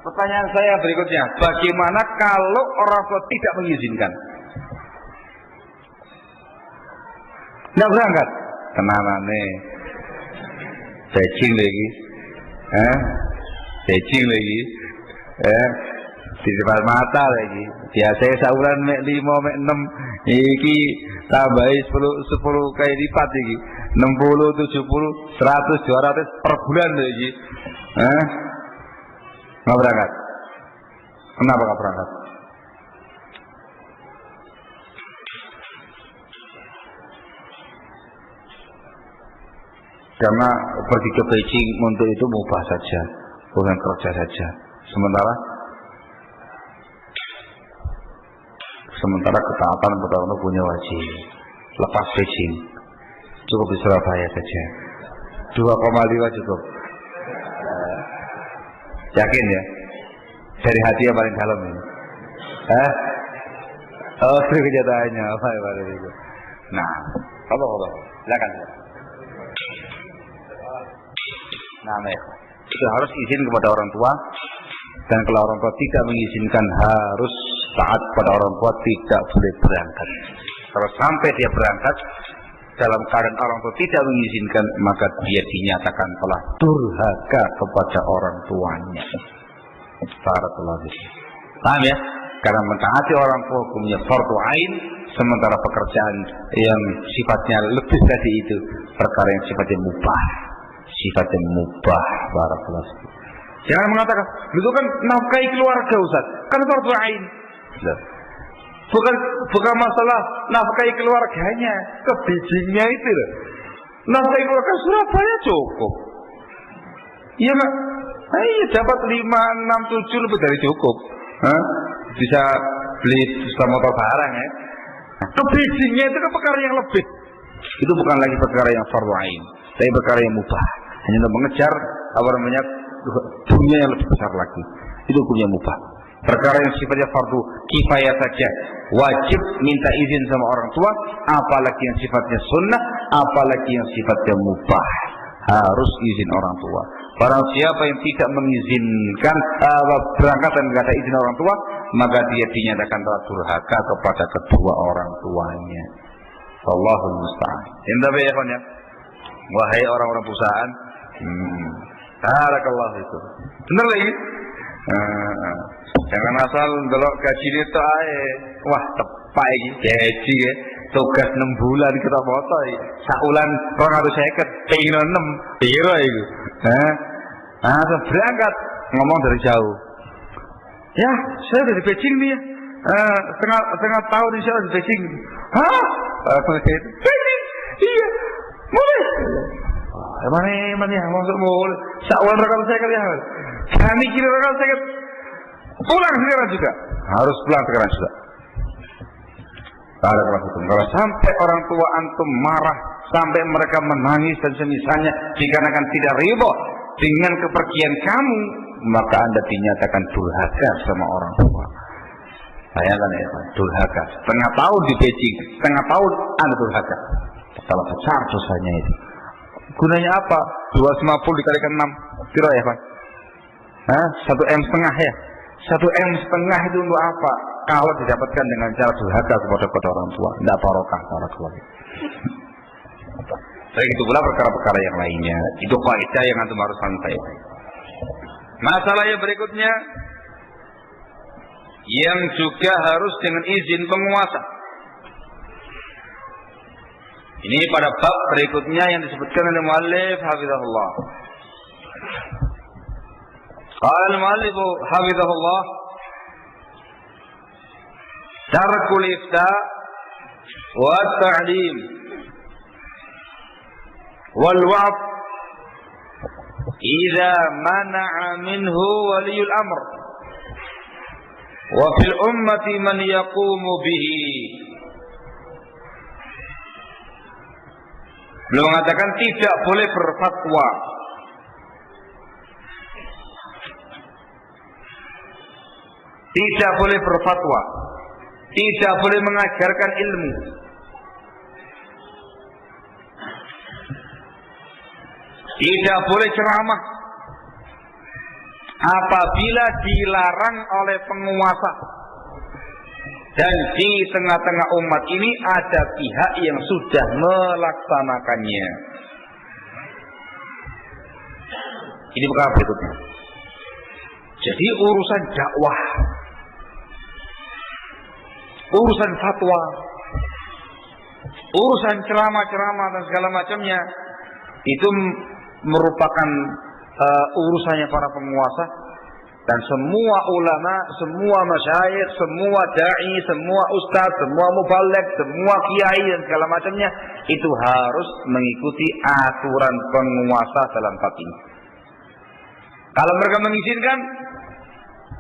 Pertanyaan saya berikutnya, bagaimana kalau orang tua tidak mengizinkan? Tidak berangkat? Kenapa nih? Cacing lagi. Cacing lagi. Di depan mata lagi. Biasanya sauran mek 5 mek 6 iki tambahi 10 kali lipat iki. 60, 70, 100, 200 per bulan lho iki. Nggak berangkat. Kenapa nggak berangkat? Karena pergi ke Beijing untuk itu mubah saja, bukan kerja saja. Sementara ketaatan betul-betul punya wajib. Lepas Beijing, cukup di Surabaya saja. 2,5 cukup. Yakin ya? Dari hati yang paling dalam ini. Oh, itu kenyataannya apa ya Pak itu? Nah, apa? Silakan. Nah, itu harus izin kepada orang tua, dan kalau orang tua tidak mengizinkan harus taat pada orang tua, tidak boleh berangkat. Kalau sampai dia berangkat dalam keadaan orang tua tidak mengizinkan, maka dia dinyatakan telah durhaka kepada orang tuanya. Barakallahu fiik. Paham ya? Karena mentaati orang tua hukumnya fardhu ain, sementara pekerjaan yang sifatnya lebih dari itu perkara yang sifatnya mubah. Barakallahu fiik. Jangan mengatakan, itu kan nafkahi keluarga Ustaz, kan fardhu ain. Bukan masalah nafkahi keluarganya, kebijinya itu loh. Nafkahi keluarga Surabaya cukup. Iya nggak? Iya dapat 5, 6, 7 lebih dari cukup. Bisa beli sepeda motor barang ya. Kebijinya itu kan perkara yang lebih. Itu bukan lagi perkara yang fardhu ain, tapi perkara yang mubah. Hanya untuk mengejar dunia yang lebih besar lagi. Itu hukumnya mubah. Perkara yang sifatnya fardu kifayah saja wajib minta izin sama orang tua, apalagi yang sifatnya sunnah, apalagi yang sifatnya mubah harus izin orang tua. Barang siapa yang tidak mengizinkan berangkat dan tidak ada izin orang tua, maka dia dinyatakan telah durhaka kepada kedua orang tuanya. Allahul musta'an. Indah ya kawan ya. Wahai orang-orang perusahaan, barakallahu itu. Benar lagi? Jangan asal delok gaji itu ae. Wah, tepak iki gaji ya. Tugas 6 bulan kita foto iki. Saulan 250, pengin 6. Piro iku? Berangkat ngomong dari jauh. Ya, saya dari Beijing nih ya. Setengah tahun insya Allah di Beijing. Beijing? Iya. Boleh. Emang ya, maksud boleh. Saulan 250 kami kira 250. Pulang sekarang juga. Harus pulang sekarang juga. Kalau sampai orang tua antum marah, sampai mereka menangis dan semisalnya dikarenakan tidak ridho dengan kepergian kamu, maka Anda dinyatakan durhaka sama orang tua. Bayangkan ya, durhaka. Setengah tahun di Beijing, setengah tahun Anda durhaka. Betapa besar dosanya itu. Gunanya apa? 250 dikalikan 6. Kira ya, Pak? 1 M setengah ya. 1 M setengah itu untuk apa? Kalau didapatkan dengan cara durhaka kepada orang tua, tidak barokah para tua. Begitu pula perkara-perkara yang lainnya. Itu kaidah yang antum harus santai. Masalah yang berikutnya yang juga harus dengan izin penguasa. Ini pada bab berikutnya yang disebutkan oleh muallif hafizahullah. Qala al-muallif hafizahullah, tarkul ifta wa at-ta'lim wal wa'd idza mana'a minhu waliyul amr wa fil ummati man yaqumu bihi. Beliau mengatakan tidak boleh berfatwa, tidak boleh berfatwa, tidak boleh mengajarkan ilmu, tidak boleh ceramah apabila dilarang oleh penguasa. Dan di tengah-tengah umat ini ada pihak yang sudah melaksanakannya. Ini perkara berikutnya. Jadi urusan dakwah, urusan fatwa, urusan ceramah-ceramah dan segala macamnya itu merupakan urusannya para penguasa. Dan semua ulama, semua masyayikh, semua da'i, semua ustaz, semua muballigh, semua kiai dan segala macamnya itu harus mengikuti aturan penguasa dalam bab ini. Kalau mereka mengizinkan,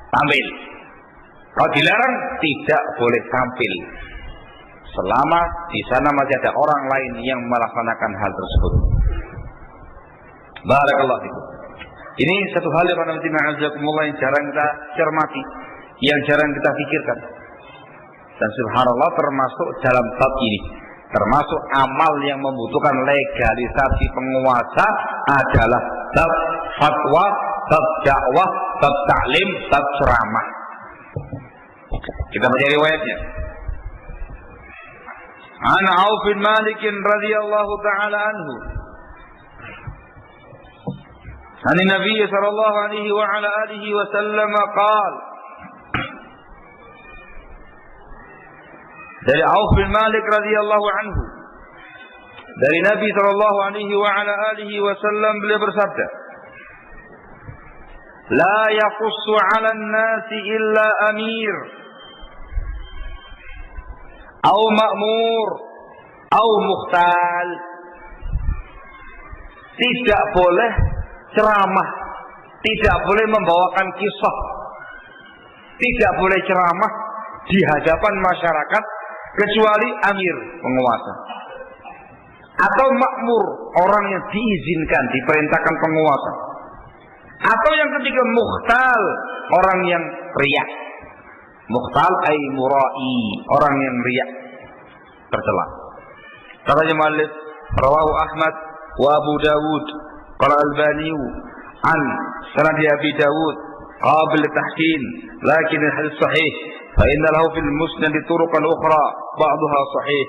tampil. Kalau dilarang, tidak boleh tampil. Selama di sana masih ada orang lain yang melaksanakan hal tersebut. Barakallahu fikum. Ini satu hal yang yang jarang kita cermati, yang jarang kita pikirkan. Dan subhanallah termasuk dalam bab ini, termasuk amal yang membutuhkan legalisasi penguasa adalah bab fatwa, bab dakwah, bab ta'lim, bab ceramah. Kita baca riwayatnya. An Auf bin Malik radhiyallahu ta'ala anhu. عن النبي صلى الله عليه وعلى آله وسلم قال. dari Auf bin Malik radhiyallahu anhu, dari Nabi sallallahu alaihi wa ala alihi wasallam beliau bersabda, la yaqussu 'ala an-nasi illa amir aw ma'mur aw mukhtal. Tidak boleh ceramah, tidak boleh membawakan kisah, tidak boleh ceramah di hadapan masyarakat kecuali amir, penguasa, atau makmur, orang yang diizinkan, diperintahkan penguasa, atau yang ketiga mukhtal, orang yang riya. Mukhtal ay murai, orang yang riya, tercela. Katanya Malik, rawahu Ahmad wa Abu Dawud qala Albani an sanad Abi Dawud qabil tahsin lakin hadis sahih fa inna lahu fil musnad turuqan ukhra ba'daha sahih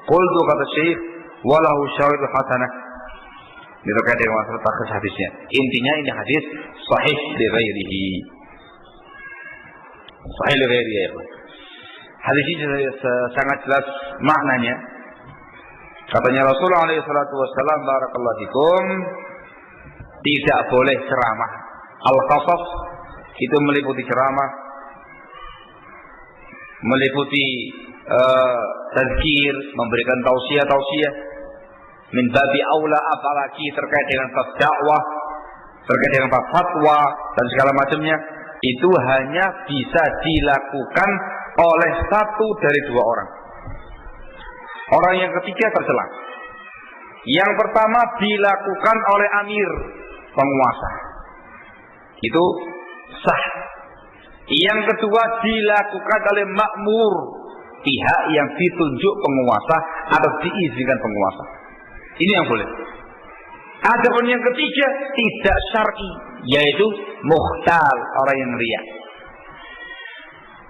qultu kata Syekh walahu syahid hasanah. Ini terkait dengan masalah takhris hadisnya. Intinya ini hadis sahih li ghairihi. Sahih li ghairihi. Hadis ini sangat jelas maknanya. Katanya Rasulullah SAW, barakallahu fikum, tidak boleh ceramah. Al-qasas itu meliputi ceramah, meliputi tazkir, memberikan tausiah-tausiah. Min babi aula apalagi terkait dengan bab dakwah, terkait dengan bab fatwa dan segala macamnya, itu hanya bisa dilakukan oleh satu dari dua orang. Orang yang ketiga tercela. Yang pertama dilakukan oleh amir, penguasa. Itu sah. Yang kedua dilakukan oleh makmur, pihak yang ditunjuk penguasa atau diizinkan penguasa. Ini yang boleh. Adapun yang ketiga tidak syar'i, yaitu mukhtal, orang yang riya.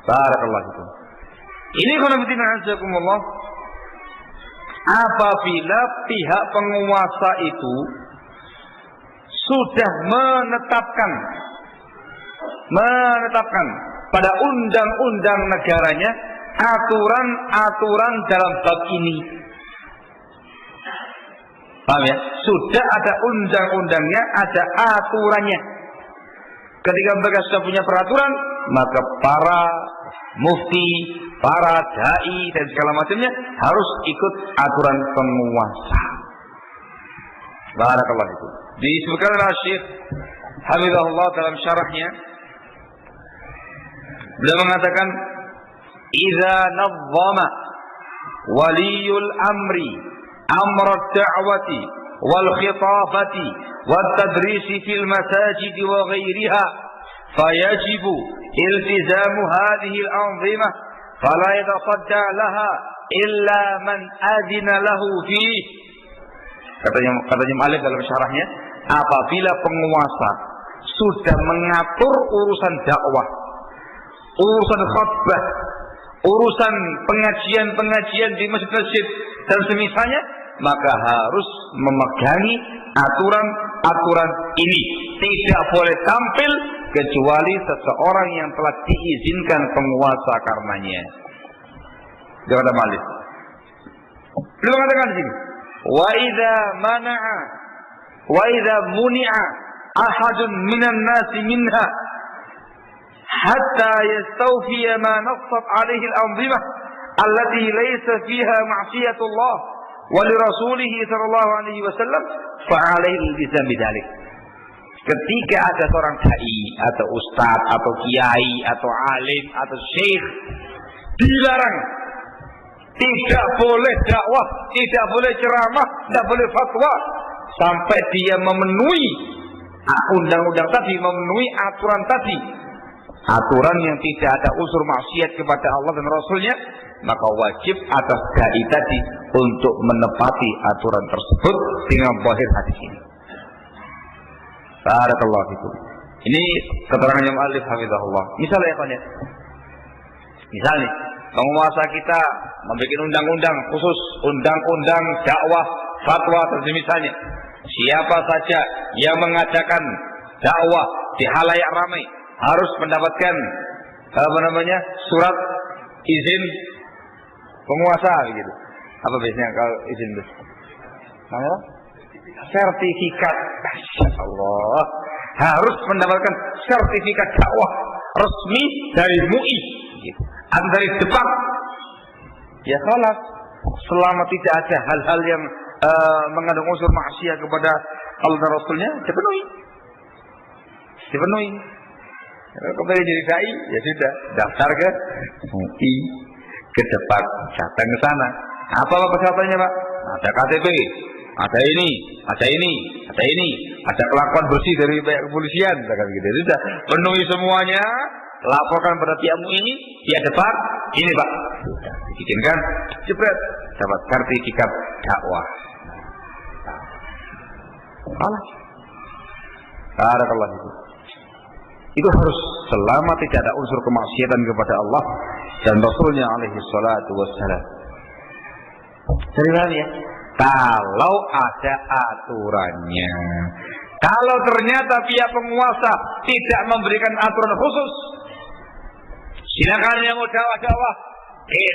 Barakallahu fikum. Ini khonafidina azakumullah. Apabila pihak penguasa itu sudah menetapkan pada undang-undang negaranya aturan-aturan dalam bab ini. Paham ya? Sudah ada undang-undangnya, ada aturannya. Ketika mereka sudah punya peraturan, maka para mufti, para dai dan segala macamnya harus ikut aturan penguasa. Barakallahu fikum. Disebutkan oleh Syekh Hafizahullah dalam syarahnya, beliau mengatakan, "Idza nazzama waliyul amri amra ad-da'wati wal khitafati wat tadrisi fil masajid wa ghairiha fayajibu iltizamu hadhihi al-anzimah fala yatasadda laha illa man adina lahu fihi." Katanya Malik dalam syarahnya, apabila penguasa sudah mengatur urusan dakwah, urusan khutbah, urusan pengajian-pengajian di masjid-masjid dan semisalnya, maka harus memegangi aturan-aturan ini. Tidak boleh tampil kecuali seseorang yang telah diizinkan penguasa karenanya. Jangan Malik. Beliau mengatakan di sini, wa idza mana'a wa idza muni'a ahadun minan nasi minha hatta yastawfiya ma nassat alaihi al-anzimah allati laysa fiha ma'siyatullah wa li rasulih sallallahu alaihi wasallam fa alaihi al-iltizam bidzalik. Ketika ada seorang dai atau ustaz atau kiai atau alim atau syekh dilarang, tidak boleh dakwah, tidak boleh ceramah, tidak boleh fatwa sampai dia memenuhi undang-undang tadi, memenuhi aturan tadi, aturan yang tidak ada unsur maksiat kepada Allah dan Rasulnya, maka wajib atas dai tadi untuk menepati aturan tersebut dengan zahir hadis ini. Barakallahu fikum. Ini keterangannya muallif hafizahullah. Misalnya ya, misalnya penguasa kita membuat undang-undang khusus, undang-undang dakwah, fatwa atau misalnya, siapa saja yang mengadakan dakwah di halayak ramai harus mendapatkan surat izin penguasa begitu. Apa biasanya kalau izin itu? Sertifikat. Masyaallah. Harus mendapatkan sertifikat dakwah resmi dari MUI gitu. Atau dari Jepang. Ya khalas, selama tidak ada hal-hal yang mengandung unsur maksiat kepada Allah dan Rasulnya, dipenuhi. Kalau kembali jadi dai, ya sudah, daftar ke MUI, ke Jepang, datang ke sana. Apa persyaratannya, Pak? Ada KTP, ada ini, ada kelakuan bersih dari pihak kepolisian, gitu. Sudah, penuhi semuanya, laporkan pada pihak MUI, pihak Jepang, ini Pak, sudah dibikinkan, jebret, dapat sertifikat dakwah. Alah, barakallahu fikum. Itu harus selama tidak ada unsur kemaksiatan kepada Allah dan Rasulnya alaihi salatu wassalam. Jadi paham ya? Kalau ada aturannya. Kalau ternyata pihak penguasa tidak memberikan aturan khusus, silakan yang mau dakwah-dakwah.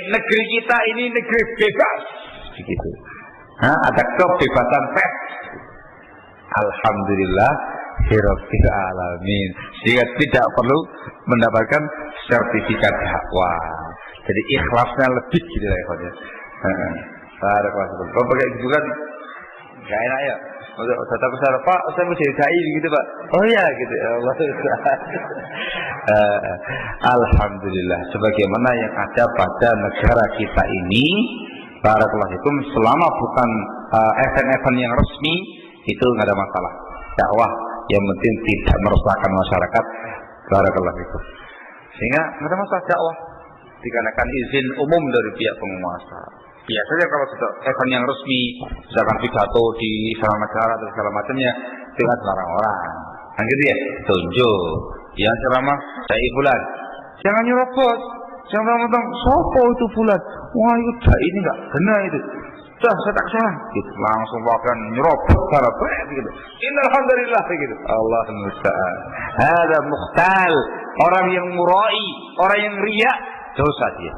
Negeri kita ini negeri bebas, begitu. Ada kebebasan pers. Alhamdulillah, Rabbil alamin. Sehingga tidak perlu mendapatkan sertifikat dakwah. Jadi ikhlasnya lebih gitu ya, Pak. Ada kelas itu. Kalau pakai gitu kan nggak enak ya. Tetap besar Pak, saya mau jadi dai gitu Pak. Oh ya gitu ya Allah. Alhamdulillah. Sebagaimana yang ada pada negara kita ini, barakallahu fikum, selama bukan event-event yang resmi itu nggak ada masalah. Dakwah yang penting tidak meresahkan masyarakat. Barakallahu fikum. Sehingga nggak ada masalah dakwah dikarenakan izin umum dari pihak penguasa. Biasanya kalau sudah event yang resmi, misalkan pidato di salah negara atau segala macamnya, dengan orang-orang, kan gitu ya, tunjuk, yang ceramah dai fulan, jangan nyerobot, jangan ngomong sopo itu fulan, wah itu dai ini nggak benar itu, saya tak salah, gitu. Langsung bahkan nyerobot cara gitu, alhamdulillah gitu, Allah musta'an, ada mukhtal, orang yang murai, orang yang riak, dosa dia.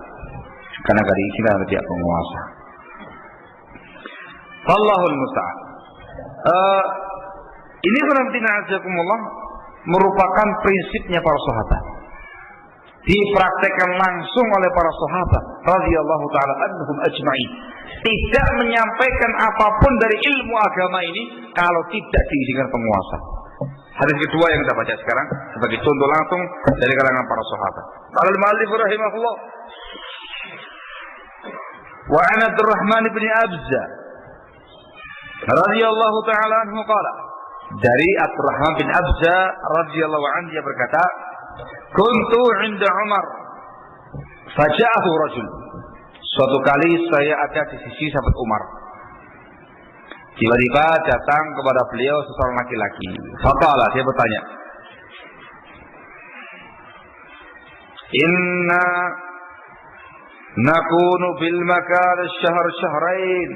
Karena dari istilah pihak penguasa. Allahul musta'an. Ini benar-benar merupakan prinsipnya para sahabat. Dipraktekkan langsung oleh para sahabat radhiyallahu taala anhum ajma'in. Tidak menyampaikan apapun dari ilmu agama ini kalau tidak diizinkan penguasa. Hadis kedua yang kita baca sekarang sebagai contoh langsung dari kalangan para sahabat. Qala al-mu'allif rahimahullah wa an Abdurrahman bin Abza radhiyallahu taala anhu qala, dari Abdurrahman bin Abza radhiyallahu anhu dia berkata, kuntu 'inda Umar faja'ahu rajul. Suatu kali saya ada di sisi sahabat Umar. Tiba-tiba datang kepada beliau seorang laki-laki. Faqala, dia bertanya, inna nakunu bil makan syahr-syahrain.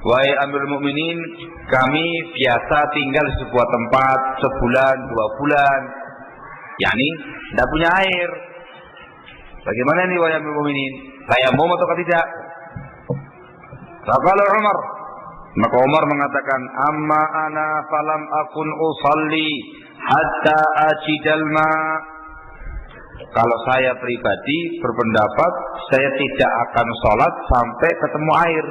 Wahai Amirul Mukminin, kami biasa tinggal di sebuah tempat sebulan, 2 bulan. yakni tidak punya air. Bagaimana ini wahai Amirul Mukminin? Tayamum atau tidak? Faqala Umar, maka Umar mengatakan, amma ana falam akun usalli hatta ajidal ma. Kalau saya pribadi berpendapat saya tidak akan sholat sampai ketemu air.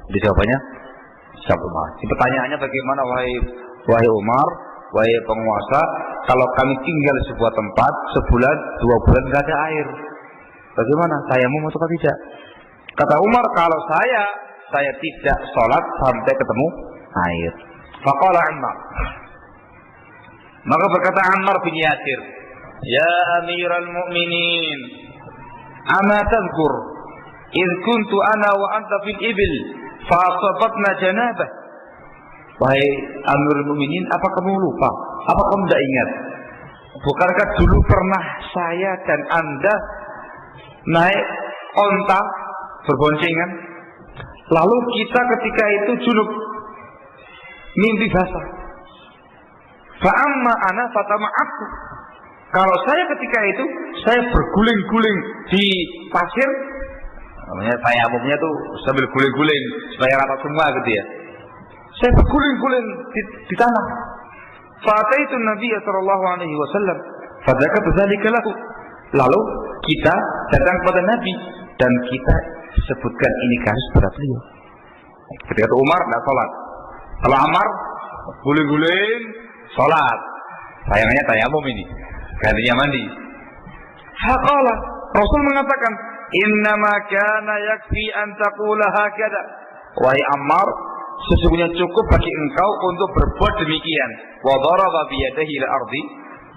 Jadi jawabannya siapa Umar? Pertanyaannya bagaimana wahai Umar, wahai penguasa, kalau kami tinggal di sebuah tempat sebulan, 2 bulan tidak ada air, bagaimana? Tayamum atau tidak? Kata Umar, kalau saya tidak sholat sampai ketemu air. Faqala Ammar, maka berkata Ammar bin Yasir, ya Amiral Mu'minin, ama tadhkur idh kuntu ana wa anta fil ibil fa asabatna janabah. Wahai Amirul Mukminin, apa kamu lupa? Apa kamu tidak ingat? Bukankah dulu pernah saya dan Anda naik onta berboncengan, lalu kita ketika itu junub, mimpi basah. Fa'amma ana fatama'atu. Kalau saya ketika itu saya berguling-guling di pasir, namanya tayamumnya tuh sambil guling-guling supaya rata semua gitu ya. Saya berguling-guling di tanah. Fa'ataitu Nabi sallallahu alaihi wasallam fadzakara dzalika lahu. Lalu kita datang kepada Nabi dan kita sebutkan ini kasus pada beliau. Ketika itu Umar tidak sholat. Kalau Ammar guling-guling sholat. Sayangnya tayamum ini, gantinya mandi. Haqala, Rasul mengatakan, innama kana yakfi an taqula hakada. Wahai Ammar, sesungguhnya cukup bagi engkau untuk berbuat demikian. Wa daraba bi yadihi ila ardi.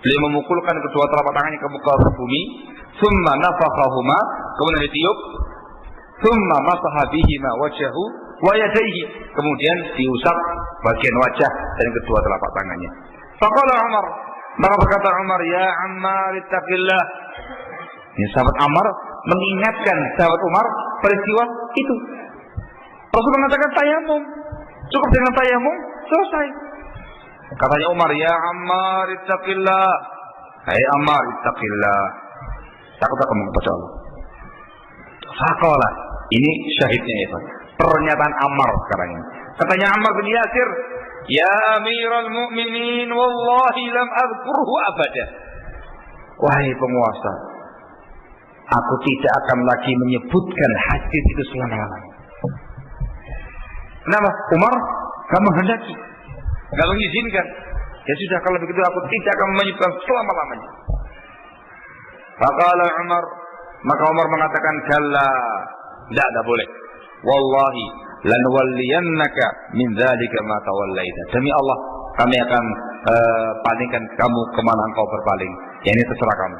Beliau memukulkan kedua telapak tangannya ke muka bumi. Thumma nafakhahuma, kemudian ditiup. Thumma masaha bihima wajhahu wa yadayhi, kemudian diusap bagian wajah dan kedua telapak tangannya. Faqala Umar, maka berkata Umar, ya Ammar ittaqillah. Ini sahabat Ammar mengingatkan sahabat Umar peristiwa itu. Rasul mengatakan tayamum, cukup dengan tayamum selesai. Katanya Umar, ya Ammar ittaqillah. Hai Ammar ittaqillah, takutlah kamu kepada Allah. Faqala, ini syahidnya itu pernyataan Ammar sekarang ini. Katanya Ammar bin Yasir, ya Amiral Mu'minin, wallahi lam adhkurhu abada. Wahai penguasa, aku tidak akan lagi menyebutkan hadis itu selama-lamanya. Kenapa? Umar gak menghendaki, gak mengizinkan. Ya sudah, kalau begitu aku tidak akan menyebutkan selama-lamanya. Faqala Umar, maka Umar mengatakan, kalla, tidak boleh. Wallahi lanwalliyannaka min dzalika ma tawallaita. Demi Allah, kami akan palingkan kamu kemana engkau berpaling. Ya ini terserah kamu.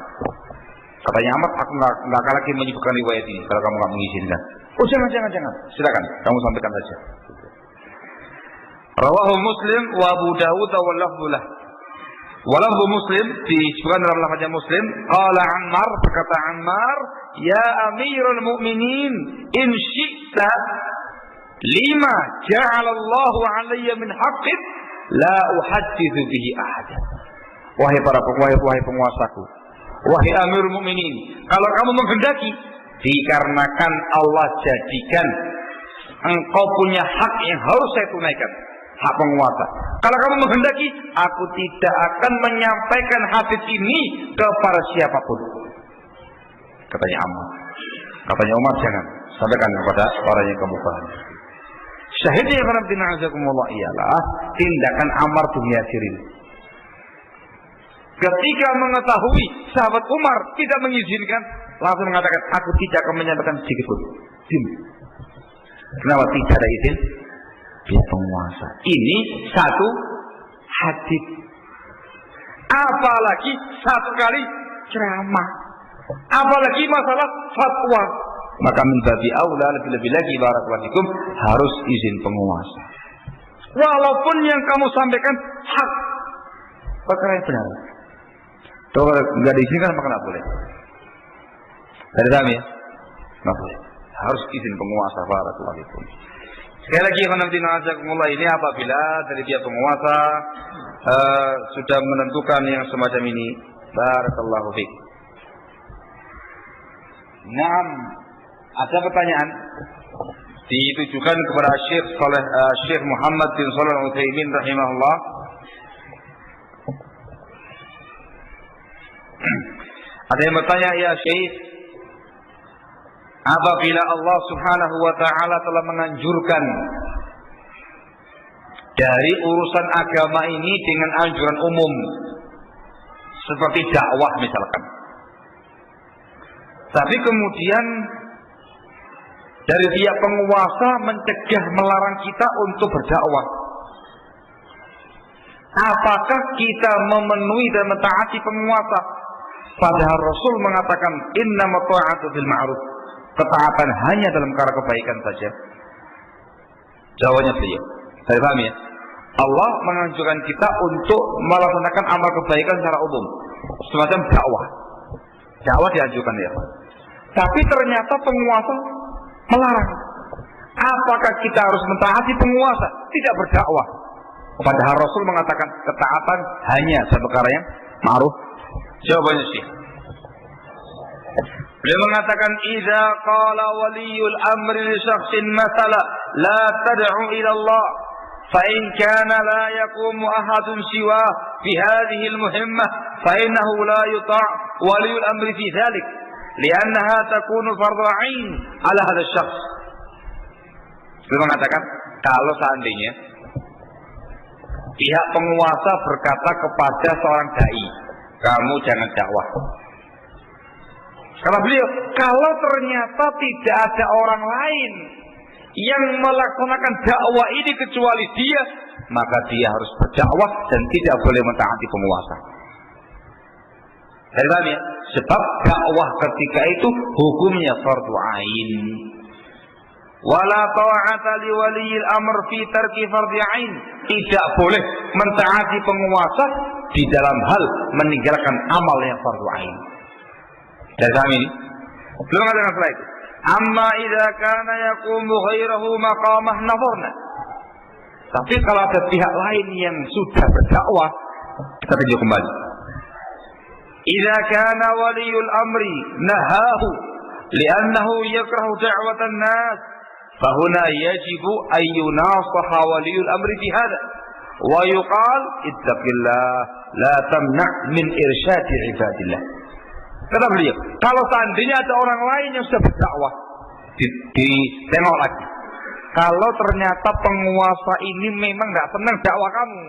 Katanya Amr, aku nggak akan lagi menyebutkan riwayat ini kalau kamu nggak mengizinkan. Oh jangan, silakan, kamu sampaikan saja. Rawahu Muslim wa Abu Dawud wa lafzulah. Wa lafzu Muslim disebutkan dalam lafaznya Muslim. Qala Ammar, berkata Ammar, ya Amirul Mukminin, in syi'ta lima ja'alallahu alayya min haqqin la uhadditsu bihi ahadan. Wahai penguasaku, wahai Amirul Mukminin, kalau kamu menghendaki, dikarenakan Allah jadikan engkau punya hak yang harus saya tunaikan, hak penguasa. Kalau kamu menghendaki, aku tidak akan menyampaikan hadis ini kepada siapapun. Katanya Ammar. Katanya Umar, jangan sampaikan kepada orang yang kamu paham. Syahidnya ialah tindakan Ammar bin Yasirin. Ketika mengetahui sahabat Umar tidak mengizinkan, langsung mengatakan, aku tidak akan menyampaikan sedikit pun. Kenapa tidak ada izin? Dia penguasa. Ini satu hadis. Apalagi satu kali ceramah. Apalagi masalah fatwa. Maka min babi aula, lebih-lebih lagi barakallahu fikum, harus izin penguasa. Walaupun yang kamu sampaikan hak, perkara yang benar. Kalau nggak diizinkan maka nggak boleh. Dari kami ya, nggak boleh. Harus izin penguasa barakallahu fikum. Sekali lagi ini apabila dari pihak penguasa sudah menentukan yang semacam ini, barakallahu fiik. Naam, ada pertanyaan ditujukan kepada Syekh Muhammad bin Shalih Al-Utsaimin rahimahullah. Ada yang bertanya, ya Syekh, apabila Allah Subhanahu wa ta'ala telah menganjurkan dari urusan agama ini dengan anjuran umum seperti dakwah misalkan, tapi kemudian dari pihak penguasa mencegah, melarang kita untuk berdakwah, apakah kita memenuhi dan mentaati penguasa? Padahal Rasul mengatakan innamat ta'atu bil ma'ruf, ketaatan hanya dalam perkara kebaikan saja. Jawabannya beliau, saya paham ya, Allah menganjurkan kita untuk melaksanakan amal kebaikan secara umum, semacam dakwah. Dakwah dianjurkan ya, tapi ternyata penguasa melarang. Apakah kita harus mentaati penguasa, tidak berdakwah? Padahal Rasul mengatakan ketaatan hanya dalam perkara yang ma'ruf. Jawabannya sih, beliau mengatakan idza qala waliyul amri li syakhsin mathala la tad'u ila Allah fa in kana la yaqumu ahadun siwa fi hadhihi al-muhimmah fa innahu la yuta' waliyul amri fi dhalik li'annaha takunu fardhu 'ain 'ala hadha asy-syakhs. Beliau mengatakan kalau seandainya pihak penguasa berkata kepada seorang dai, kamu jangan dakwah. Kata beliau, kalau ternyata tidak ada orang lain yang melaksanakan dakwah ini kecuali dia, maka dia harus berdakwah dan tidak boleh mentaati penguasa. Ya? Sebab dakwah ketika itu hukumnya fardhu ain. Wala ta'ata li waliyil amr fi tarki fardhi ain. Tidak boleh mentaati penguasa di dalam hal meninggalkan amal yang fardhu ain. Dan kami ini belum mengatakan setelah itu. Amma idza kana yaqumu ghairahu maqamah nazarna. Tapi kalau ada pihak lain yang sudah berdakwah, kita tinjau kembali. Idza kana waliyul amri nahahu li'annahu yakrahu da'watan nas, fahuna yajibu an yunasaha waliyul amri fi hadha wa yuqal ittaqillah la tamna' min irsyadi ibadillah. Kata beliau, kalau seandainya ada orang lain yang sudah berdakwah, ditengok lagi. Kalau ternyata penguasa ini memang tidak senang dakwah kamu,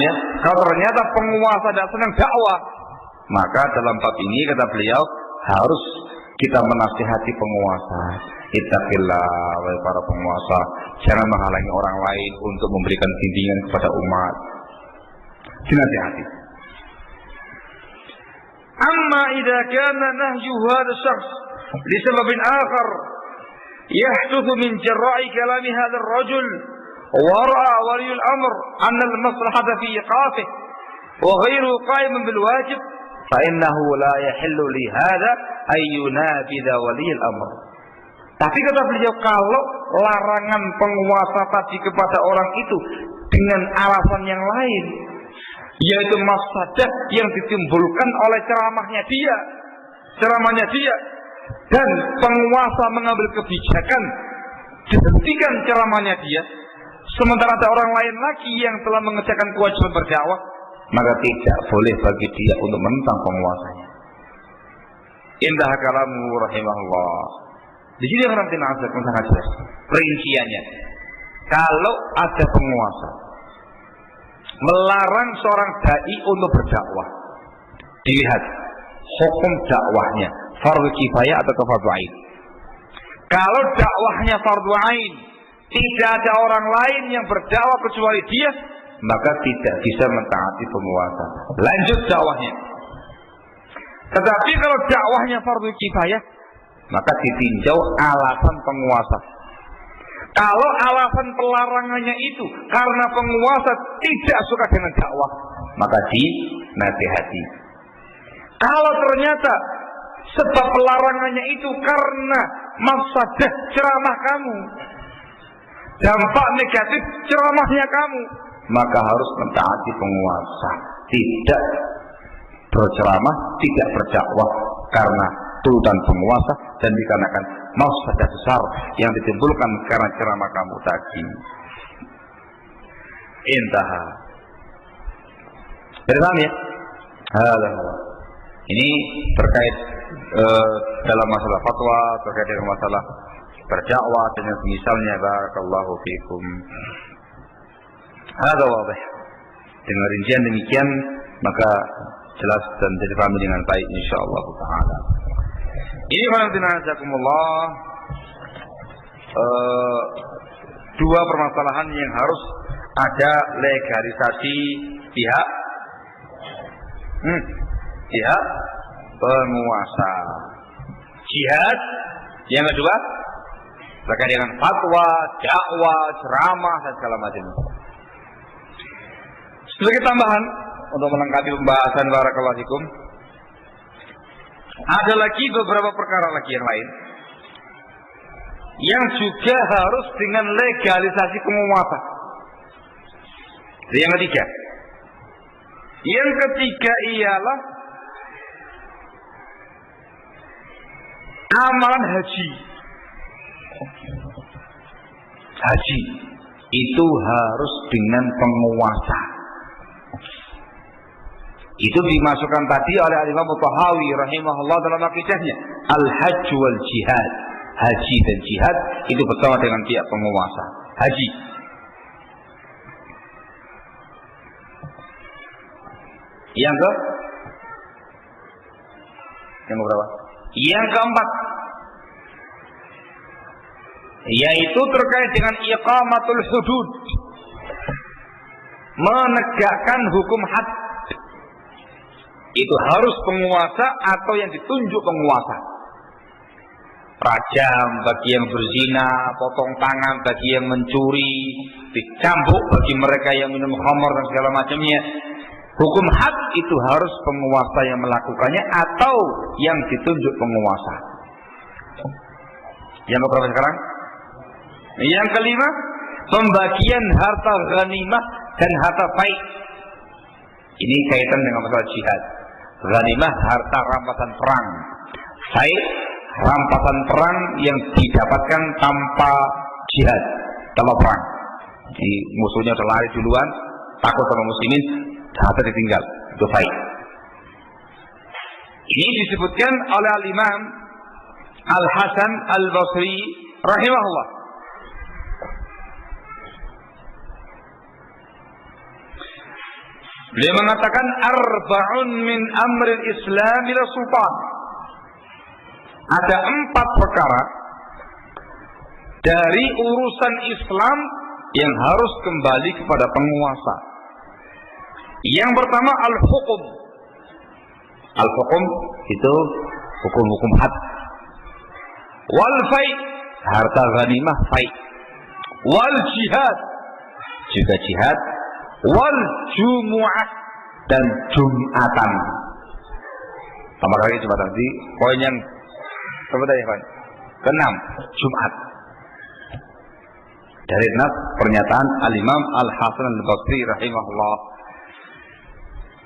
ya? Kalau ternyata penguasa tidak senang dakwah, maka dalam bab ini kata beliau harus kita menasihati penguasa. Ittaqillah, wahai para penguasa, jangan menghalangi orang lain untuk memberikan bimbingan kepada umat. Dinasihati. Amma idza kana nahyu hadha syakhs li sababin akhar yahduthu min jarra'i kalami hadha ar-rajul wa ra'a wali al-amr anna al-maslahata fi iqafih wa ghayru qa'iman bil wajib fa innahu la yahillu li hadha ay yunabidha wali al-amr. Tapi kata beliau, kalau larangan penguasa tadi kepada orang itu dengan alasan yang lain, yaitu mafsadah yang ditimbulkan oleh ceramahnya dia, dan penguasa mengambil kebijakan dihentikan ceramahnya dia, sementara ada orang lain lagi yang telah mengerjakan kewajiban berdakwah, maka tidak boleh bagi dia untuk menentang penguasanya. Indah kalamu rahimahullah. Di sini orang tinasab sangat jelas perinciannya. Kalau ada penguasa melarang seorang dai untuk berdakwah, dilihat hukum dakwahnya fardu kifayah atau fardu ain. Kalau dakwahnya fardu ain, tidak ada orang lain yang berdakwah kecuali dia, maka tidak bisa mentaati penguasa. Lanjut dakwahnya. Tetapi kalau dakwahnya fardu kifayah, maka ditinjau alasan penguasa. Kalau alasan pelarangannya itu karena penguasa tidak suka dengan dakwah, maka dinasihati. Kalau ternyata sebab pelarangannya itu karena mafsadah ceramah kamu, dampak negatif ceramahnya kamu, maka harus mentaati penguasa. Tidak berceramah, tidak berdakwah karena tuntutan penguasa dan dikarenakan mafsadah besar yang ditimbulkan karena ceramah kamu tadi. Intah. Paham ya? Ini terkait dalam masalah fatwa, terkait dengan masalah berdakwah dan yang misalnya. Barakallahu fikum. Hada wadih. Dengan rincian demikian maka jelas dan jadi paham dengan baik insyaallah taala. Ini khairunajakumullah, dua permasalahan yang harus ada legalisasi pihak penguasa. Jihad yang kedua terkait dengan fatwa, dakwah, ceramah dan segala macam. Sebagai tambahan untuk melengkapi pembahasan barakallahu fikum, ada lagi beberapa perkara lagi yang lain yang juga harus dengan legalisasi penguasa. Yang ketiga ialah amalan haji. Haji itu harus dengan penguasa. Itu dimasukkan tadi oleh Imam Tahawi rahimahullah dalam akidahnya, al-hajj wal jihad. Haji dan jihad itu bersama dengan pihak penguasa. Haji. Yang berapa? Yang keempat, yaitu terkait dengan iqamatul hudud, menegakkan hukum had. Itu harus penguasa atau yang ditunjuk penguasa. Rajam bagi yang berzina, potong tangan bagi yang mencuri, dicambuk bagi mereka yang minum khamar dan segala macamnya. Hukum had itu harus penguasa yang melakukannya atau yang ditunjuk penguasa. Yang keberapa sekarang? Yang kelima, pembagian harta ghanimah dan harta faid. Ini kaitan dengan masalah jihad. Ghanimah harta rampasan perang, faid rampasan perang yang didapatkan tanpa jihad, tanpa perang. Jadi musuhnya sudah lari duluan, takut sama muslimin, harta ditinggal, itu faid. Ini disebutkan oleh Al-Imam Al-Hasan Al-Basri rahimahullah. Beliau mengatakan arba'un min amril Islam ila sultan. Ada 4 perkara dari urusan Islam yang harus kembali kepada penguasa. Yang pertama al-hukum. Al-hukum itu hukum-hukum had. Wal fai, harta ghanimah fai. Wal jihad, juga jihad. Wal jumu'ah, dan jumatan. Tambah lagi coba tadi poin yang apa tadi Pak? Keenam, Jumat. Dari nas pernyataan Al-Imam Al-Hasan Al-Basri rahimahullah.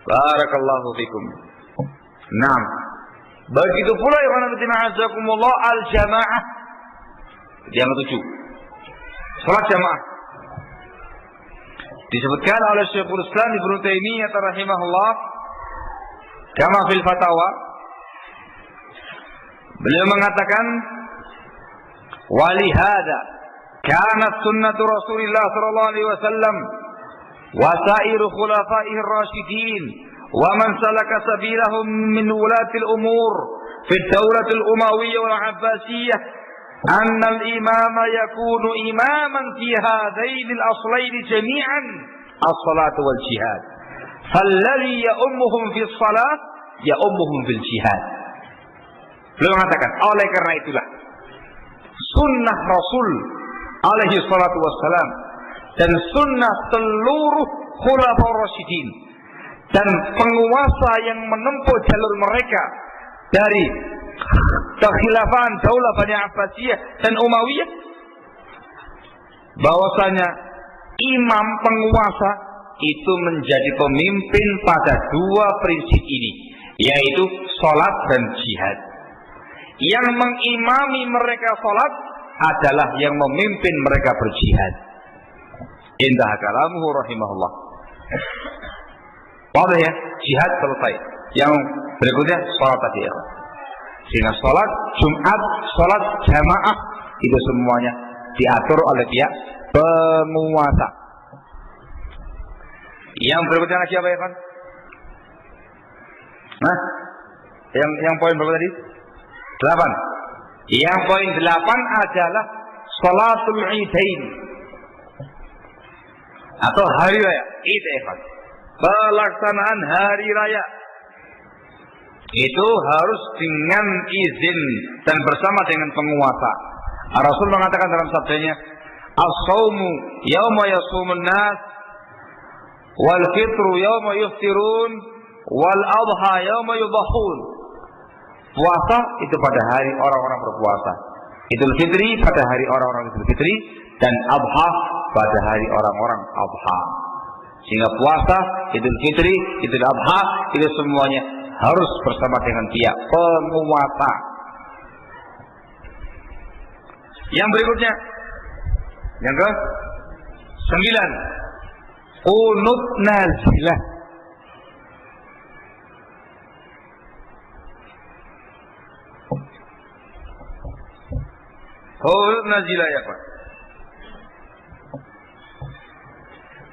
Barakallahu fikum. Naam. Begitu pula ya azakumullah al-jamaah. Yang ketujuh, salat jamaah. Disebutkan oleh Syekhul Islam Ibnu Taimiyah rahimahullah kama fil fatawa, beliau mengatakan walihada kanat sunnatu Rasulillah sallallahu alaihi wasallam wa sairu khulafaihi ar-rasyidin wa man salaka sabilahum min wulatil umur fi ad-daulah al-umawiyyah wal abbasiyyah anna al-imama yakunu imaman fi hadain al-aslayn jami'an as-salatu wal jihad falladhi ya'ummuhum fi as-salat ya'ummuhum fil jihad. Beliau mengatakan oleh karena itulah sunnah Rasul alaihi salatu wassalam dan sunnah seluruh khulafaur rasyidin dan penguasa yang menempuh jalur mereka dari kekhilafan daulah Bani Abbasiyah dan Umayyah, bahwasanya imam penguasa itu menjadi pemimpin pada dua prinsip ini, yaitu salat dan jihad. Yang mengimami mereka salat adalah yang memimpin mereka berjihad. Indah kalamuhu rahimahullah. Wadah ya, jihad selesai. Yang berikutnya salat tadi ya. Sehingga salat Jumat, salat jamaah itu semuanya diatur oleh pihak penguasa. Yang berikutnya lagi apa ya kan? Nah, yang poin berapa tadi? 8. Yang poin 8 adalah salatul idain atau hari raya Id Efat. Pelaksanaan hari raya itu harus dengan izin dan bersama dengan penguasa. Rasul mengatakan dalam sabdanya, as-saumu yauma yasumun nas wal fitru yauma yuftirun wal adha yauma yudhahun. Puasa itu pada hari orang-orang berpuasa, Idul Fitri pada hari orang-orang Idul Fitri, dan Adha pada hari orang-orang Adha. Sehingga puasa, Idul Fitri, Idul Adha itu semuanya harus bersama dengan pihak penguasa. Yang berikutnya, yang ke 9, qunut nazilah. Qunut nazilah ya Pak.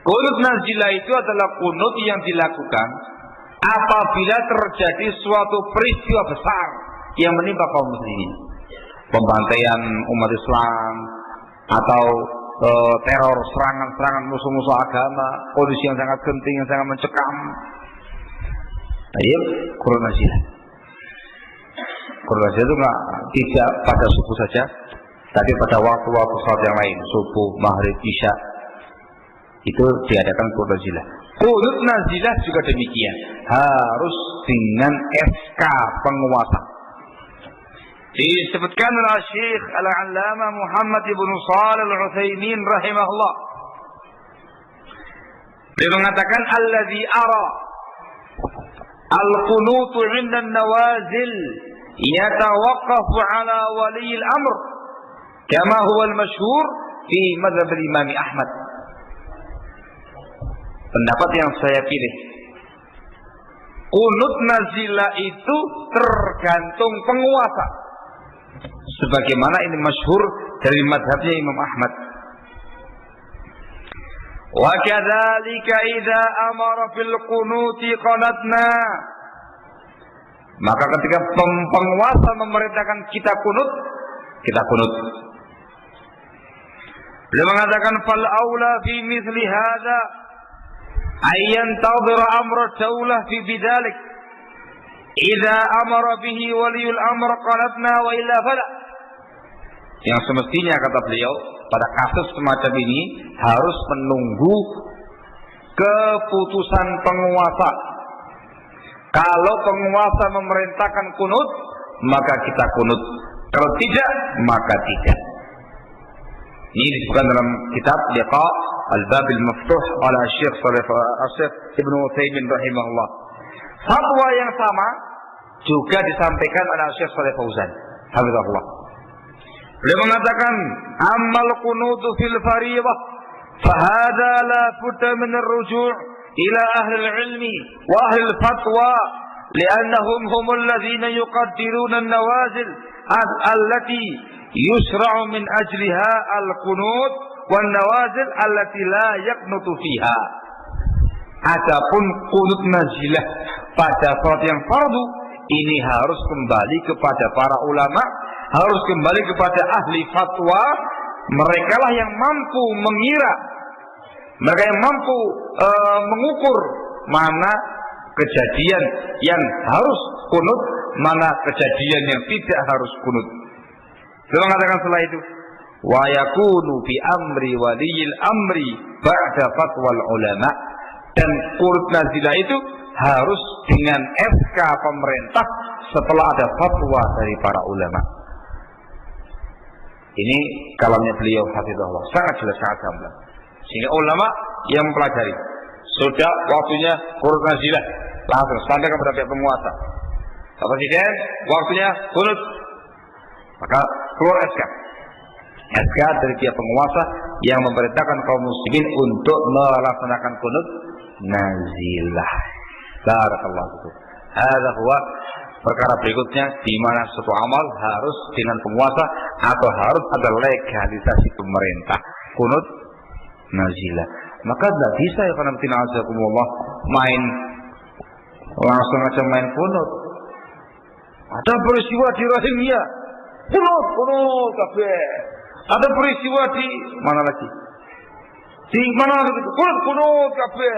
Qunut nazilah itu adalah qunut yang dilakukan apabila terjadi suatu peristiwa besar yang menimpa kaum muslimin, pembantaian umat Islam atau teror, serangan musuh-musuh agama, kondisi yang sangat genting, yang sangat mencekam. Baik, qunut nazilah. Qunut nazilah itu tidak pada subuh saja, tapi pada waktu-waktu salat yang lain, subuh, maghrib, isya, itu diadakan qunut nazilah. Qunut nazilah juga demikian, harus dengan SK penguasa. Disebutkan oleh Syekh Al-Allamah Muhammad ibn Shalih Al-Utsaimin rahimahullah. Dia mengatakan alladzi ara al-qunut 'inda an-nawazil yatawaqqafu 'ala wali al-amr kama huwa al-masyhur fi madhhab al-Imam Ahmad. Pendapat yang saya pilih, qunut nazilah itu tergantung penguasa, sebagaimana ini masyhur dari madhabnya Imam Ahmad. Wa kadzalika idza amara fil qunuti qanatna. Maka ketika penguasa memerintahkan kita kunut, kita kunut. Beliau mengatakan fal aula fi mithli hadza ayyan tadhira amra daulah fi bidzalik. Idza amara bihi waliyul amr qalatna wa illa fala. Yang semestinya kata beliau pada kasus semacam ini harus menunggu keputusan penguasa. Kalau penguasa memerintahkan kunut, maka kita kunut. Kalau tidak, maka tidak. Ini disebutkan dalam kitab Liqa Al-Bab Al-Maftuh oleh Syekh Ibnu Utsaimin rahimahullah. Fatwa yang sama juga disampaikan oleh Syekh Shalih Fauzan hafizahullah. Beliau mengatakan, "Ammal qunutu fil fariidah, fa hadza la budda min ar-ruju' ila ahli al-'ilmi wa ahli al-fatwa, li'annahum humul ladzina yuqaddiruna an-nawazil allati yusra'u min ajliha al-qunut wan nawazil allati la yaqnutu fiha." Adapun qunut nazilah pada salat yang fardu ini harus kembali kepada para ulama, harus kembali kepada ahli fatwa. Mereka lah yang mampu mengira, mereka yang mampu mengukur mana kejadian yang harus kunut, mana kejadian yang tidak harus kunut. Dia mengatakan setelah itu, wa yakunu fi amri waliyil amri ba'da fatwal ulama, dan kunut nazilah itu harus dengan SK pemerintah setelah ada fatwa dari para ulama. Ini kalamnya beliau hafizahullah, sangat jelas, sangat gamblang. Sehingga ulama yang mempelajari, sudah waktunya kunut nazilah, langsung sampaikan kepada pihak penguasa. Pak Presiden, waktunya kunut, maka keluar SK dari pihak penguasa yang memerintahkan kaum muslimin untuk melaksanakan kunut nazilah. Barakallahu fikum. Hadza huwa perkara berikutnya, di mana suatu amal harus dengan penguasa atau harus ada legalisasi pemerintah, kunut nazilah. Maka tidak bisa ya karena main langsung aja main kunut. Ada peristiwa di rahimnya, kunut kabeh. Ada peristiwa di mana lagi? Di mana lagi? Kunut kabeh.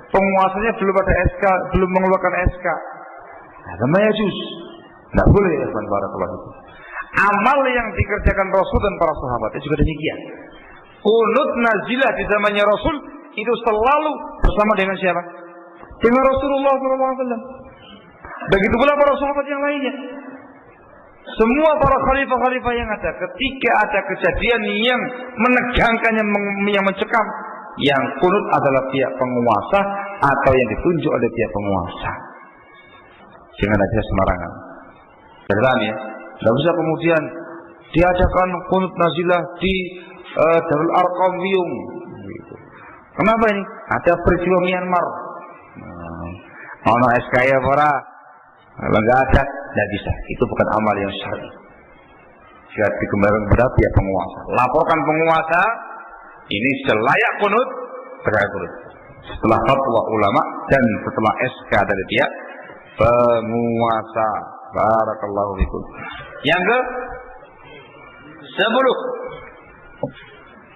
Penguasanya belum ada SK, belum mengeluarkan SK. Namanya juz. Tidak boleh ya Tuhan barakallahu. Amal yang dikerjakan Rasul dan para sahabat itu juga demikian. Kunut nazilah di zamannya Rasul itu selalu bersama dengan siapa? Dengan Rasulullah SAW. Begitu pula para sahabat yang lainnya. Semua para khalifah-khalifah yang ada, ketika ada kejadian yang menegangkan, yang mencekam, yang kunut adalah pihak penguasa atau yang ditunjuk oleh pihak penguasa. Jangan ada sembarangan. Beneran ya. Tidak bisa kemudian diadakan kunut nazilah di Darul Arqam Wiyung. Gitu. Kenapa ini? Ada peristiwa Myanmar. Ono SK ya para, kalau nggak ada, tidak bisa. Itu bukan amal yang syar'i. Jika dikembalikan kepada pihak penguasa, laporkan penguasa. Ini selayak kunut, terkait kunut. Setelah fatwa ulama dan setelah SK dari pihak penguasa. Barakallahu fikum. Yang ke-10.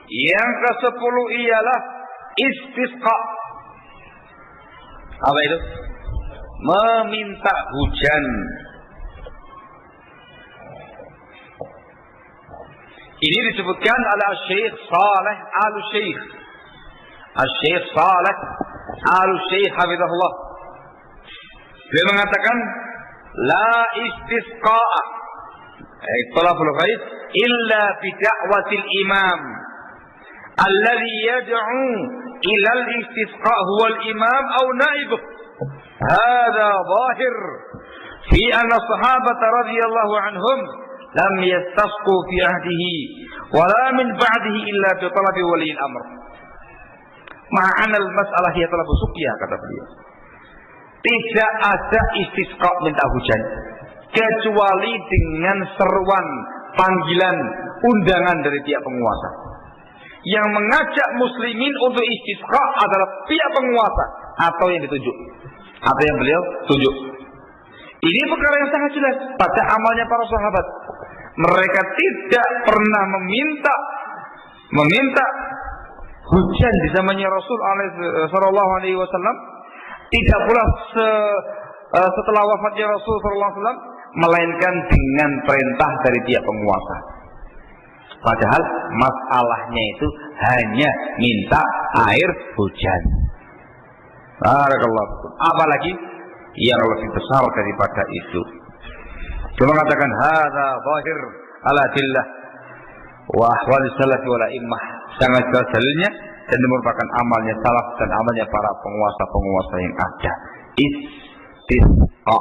Yang ke-10 ialah istisqa. Apa itu? Meminta hujan. Ini disebutkan oleh Syekh Saleh Al-Syekh. Syekh Saleh Al-Syekh hafizahullah. Dia mengatakan la istisqa'a talabul ghaib illa bi da'watil imam alladhi yad'u ila al-istisqa' huwa al-imam aw na'ibuh. Hadha zahir fi anna sahabata radhiyallahu anhum lam yastasqu fi ahdihi wala min ba'dihi illa bi talabi wali al-amr. Ma'ana al-mas'alah hiya talabu suqya, kata beliau. Tidak ada istisqa minta hujan kecuali dengan seruan, panggilan, undangan dari pihak penguasa. Yang mengajak muslimin untuk istisqa adalah pihak penguasa atau yang ditunjuk, atau yang beliau tunjuk. Ini perkara yang sangat jelas pada amalnya para sahabat. Mereka tidak pernah meminta meminta hujan di zamannya Rasul sallallahu alaihi wasallam, tidak pula setelah wafatnya Rasul sallallahu alaihi wasallam, melainkan dengan perintah dari pihak penguasa. Padahal masalahnya itu hanya minta air hujan. Barakallahu. Apalagi yang lebih besar daripada itu. Dia mengatakan hadza zahir ala dillah wa ahwal salaf wal a'immah. Sangat jelas dalilnya dan merupakan amalnya salaf dan amalnya para penguasa-penguasa yang ada. Istisqa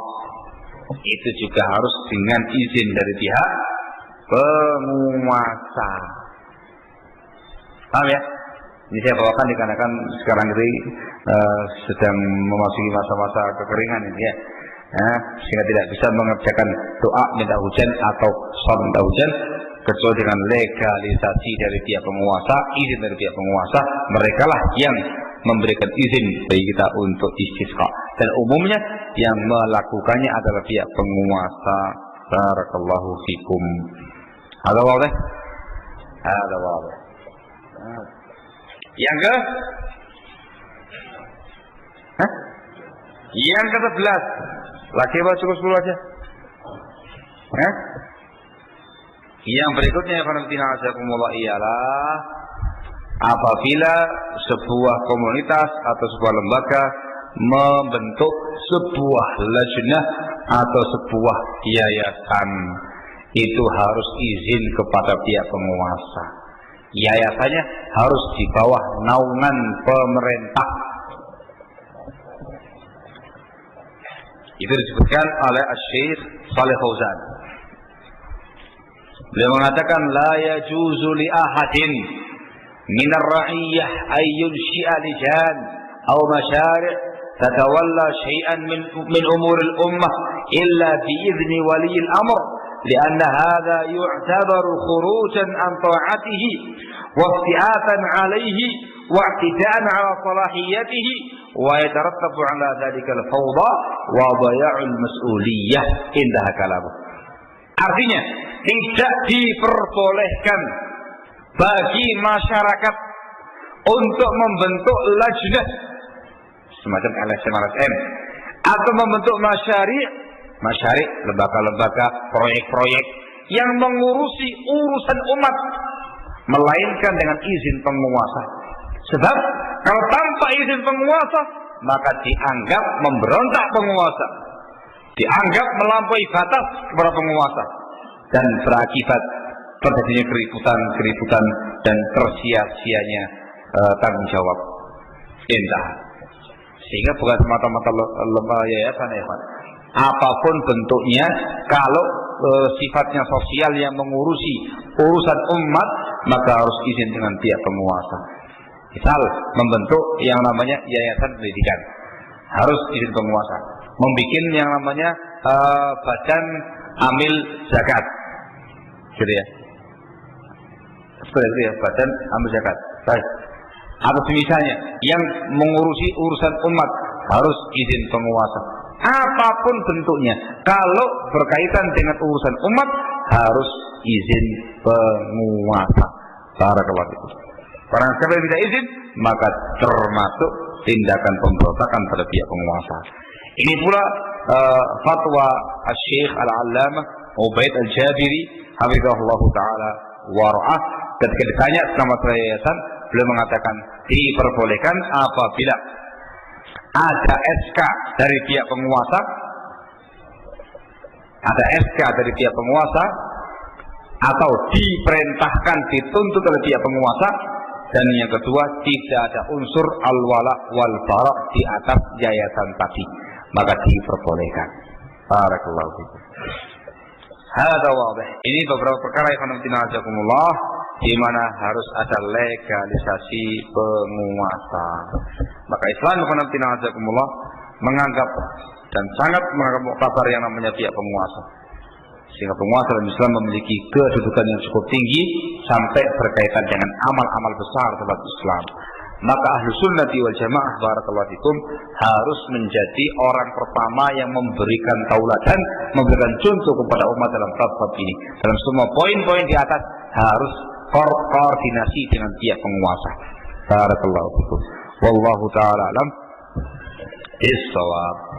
itu juga harus dengan izin dari pihak penguasa. Paham ya? Ini saya bawakan dikarenakan sekarang ini sedang memasuki masa-masa kekeringan ini ya. Sehingga tidak bisa mengerjakan doa minta hujan atau sholat minta hujan kecuali dengan legalisasi dari pihak penguasa, izin dari pihak penguasa. Mereka lah yang memberikan izin bagi kita untuk istisqa, dan umumnya yang melakukannya adalah pihak penguasa. Barakallahu fikum. Ada wadah? Ada wadah. Yang ke-11. Lagi apa cukup 10 aja? Yang berikutnya ialah apabila sebuah komunitas atau sebuah lembaga membentuk sebuah lajnah atau sebuah yayasan, itu harus izin kepada pihak penguasa. Yayasannya harus di bawah naungan pemerintah. Itu disebutkan oleh Syekh Shalih Fauzan. Beliau mengatakan la yajuzu li ahadin min ar-ra'iyyah ay yunshi'a lijan aw mashari' tatawalla shay'an min umur al-ummah illa bi idzni wali al-amr لأن هذا يعتبر خروجا عن طاعته وافتئاتا عليه واعتداء على صلاحيته ويترتب على ذلك الفوضى وضياع المسؤولية. Intaha kalamu. Artinya tidak diperbolehkan bagi masyarakat untuk membentuk lajnah semacam LSM atau membentuk masyari', lembaga-lembaga, proyek-proyek yang mengurusi urusan umat, melainkan dengan izin penguasa. Sebab kalau tanpa izin penguasa, maka dianggap memberontak penguasa, dianggap melampaui batas kepada penguasa, dan berakibat terjadinya keributan dan tersia-sianya tanggung jawab. Indah. Sehingga bukan semata-mata lembaga yayasan ya, apapun bentuknya, kalau sifatnya sosial yang mengurusi urusan umat, maka harus izin dengan pihak penguasa. Misal membentuk yang namanya yayasan pendidikan, harus izin penguasa. Membikin yang namanya badan amil zakat, gitu ya. Seperti itu ya, badan amil zakat. Baik. Atau misalnya yang mengurusi urusan umat, harus izin penguasa. Apapun bentuknya, kalau berkaitan dengan urusan umat, harus izin penguasa. Barakallahu fikum. Karena siapa yang tidak izin, maka termasuk tindakan pemberontakan pada pihak penguasa. Ini pula fatwa Syekh Al-Allamah Ubaid Al-Jabiri hafizahullah taala wa ra'ah, ketika ditanya selama yayasan, beliau mengatakan diperbolehkan apabila ada SK dari pihak penguasa, atau diperintahkan, dituntut oleh pihak penguasa, dan yang kedua tidak ada unsur al-wala wal bara di atas yayasan tadi, maka diperbolehkan. Barakallahu fikum. Hada wadih. Ini beberapa perkara yang ajakumullah, di mana harus ada legalisasi penguasa. Maka Islam ajakumullah menganggap dan sangat menganggap muktabar yang namanya pihak penguasa. Sehingga penguasa dalam Islam memiliki kedudukan yang cukup tinggi sampai berkaitan dengan amal-amal besar dalam Islam. Maka ahlu sunnati wal jamaah barakallahu fikum harus menjadi orang pertama yang memberikan tauladan, memberikan contoh kepada umat dalam bab ini. Dalam semua poin-poin di atas harus koordinasi dengan pihak penguasa. Barakallahu fikum. Wallahu taala alam. Bissawab.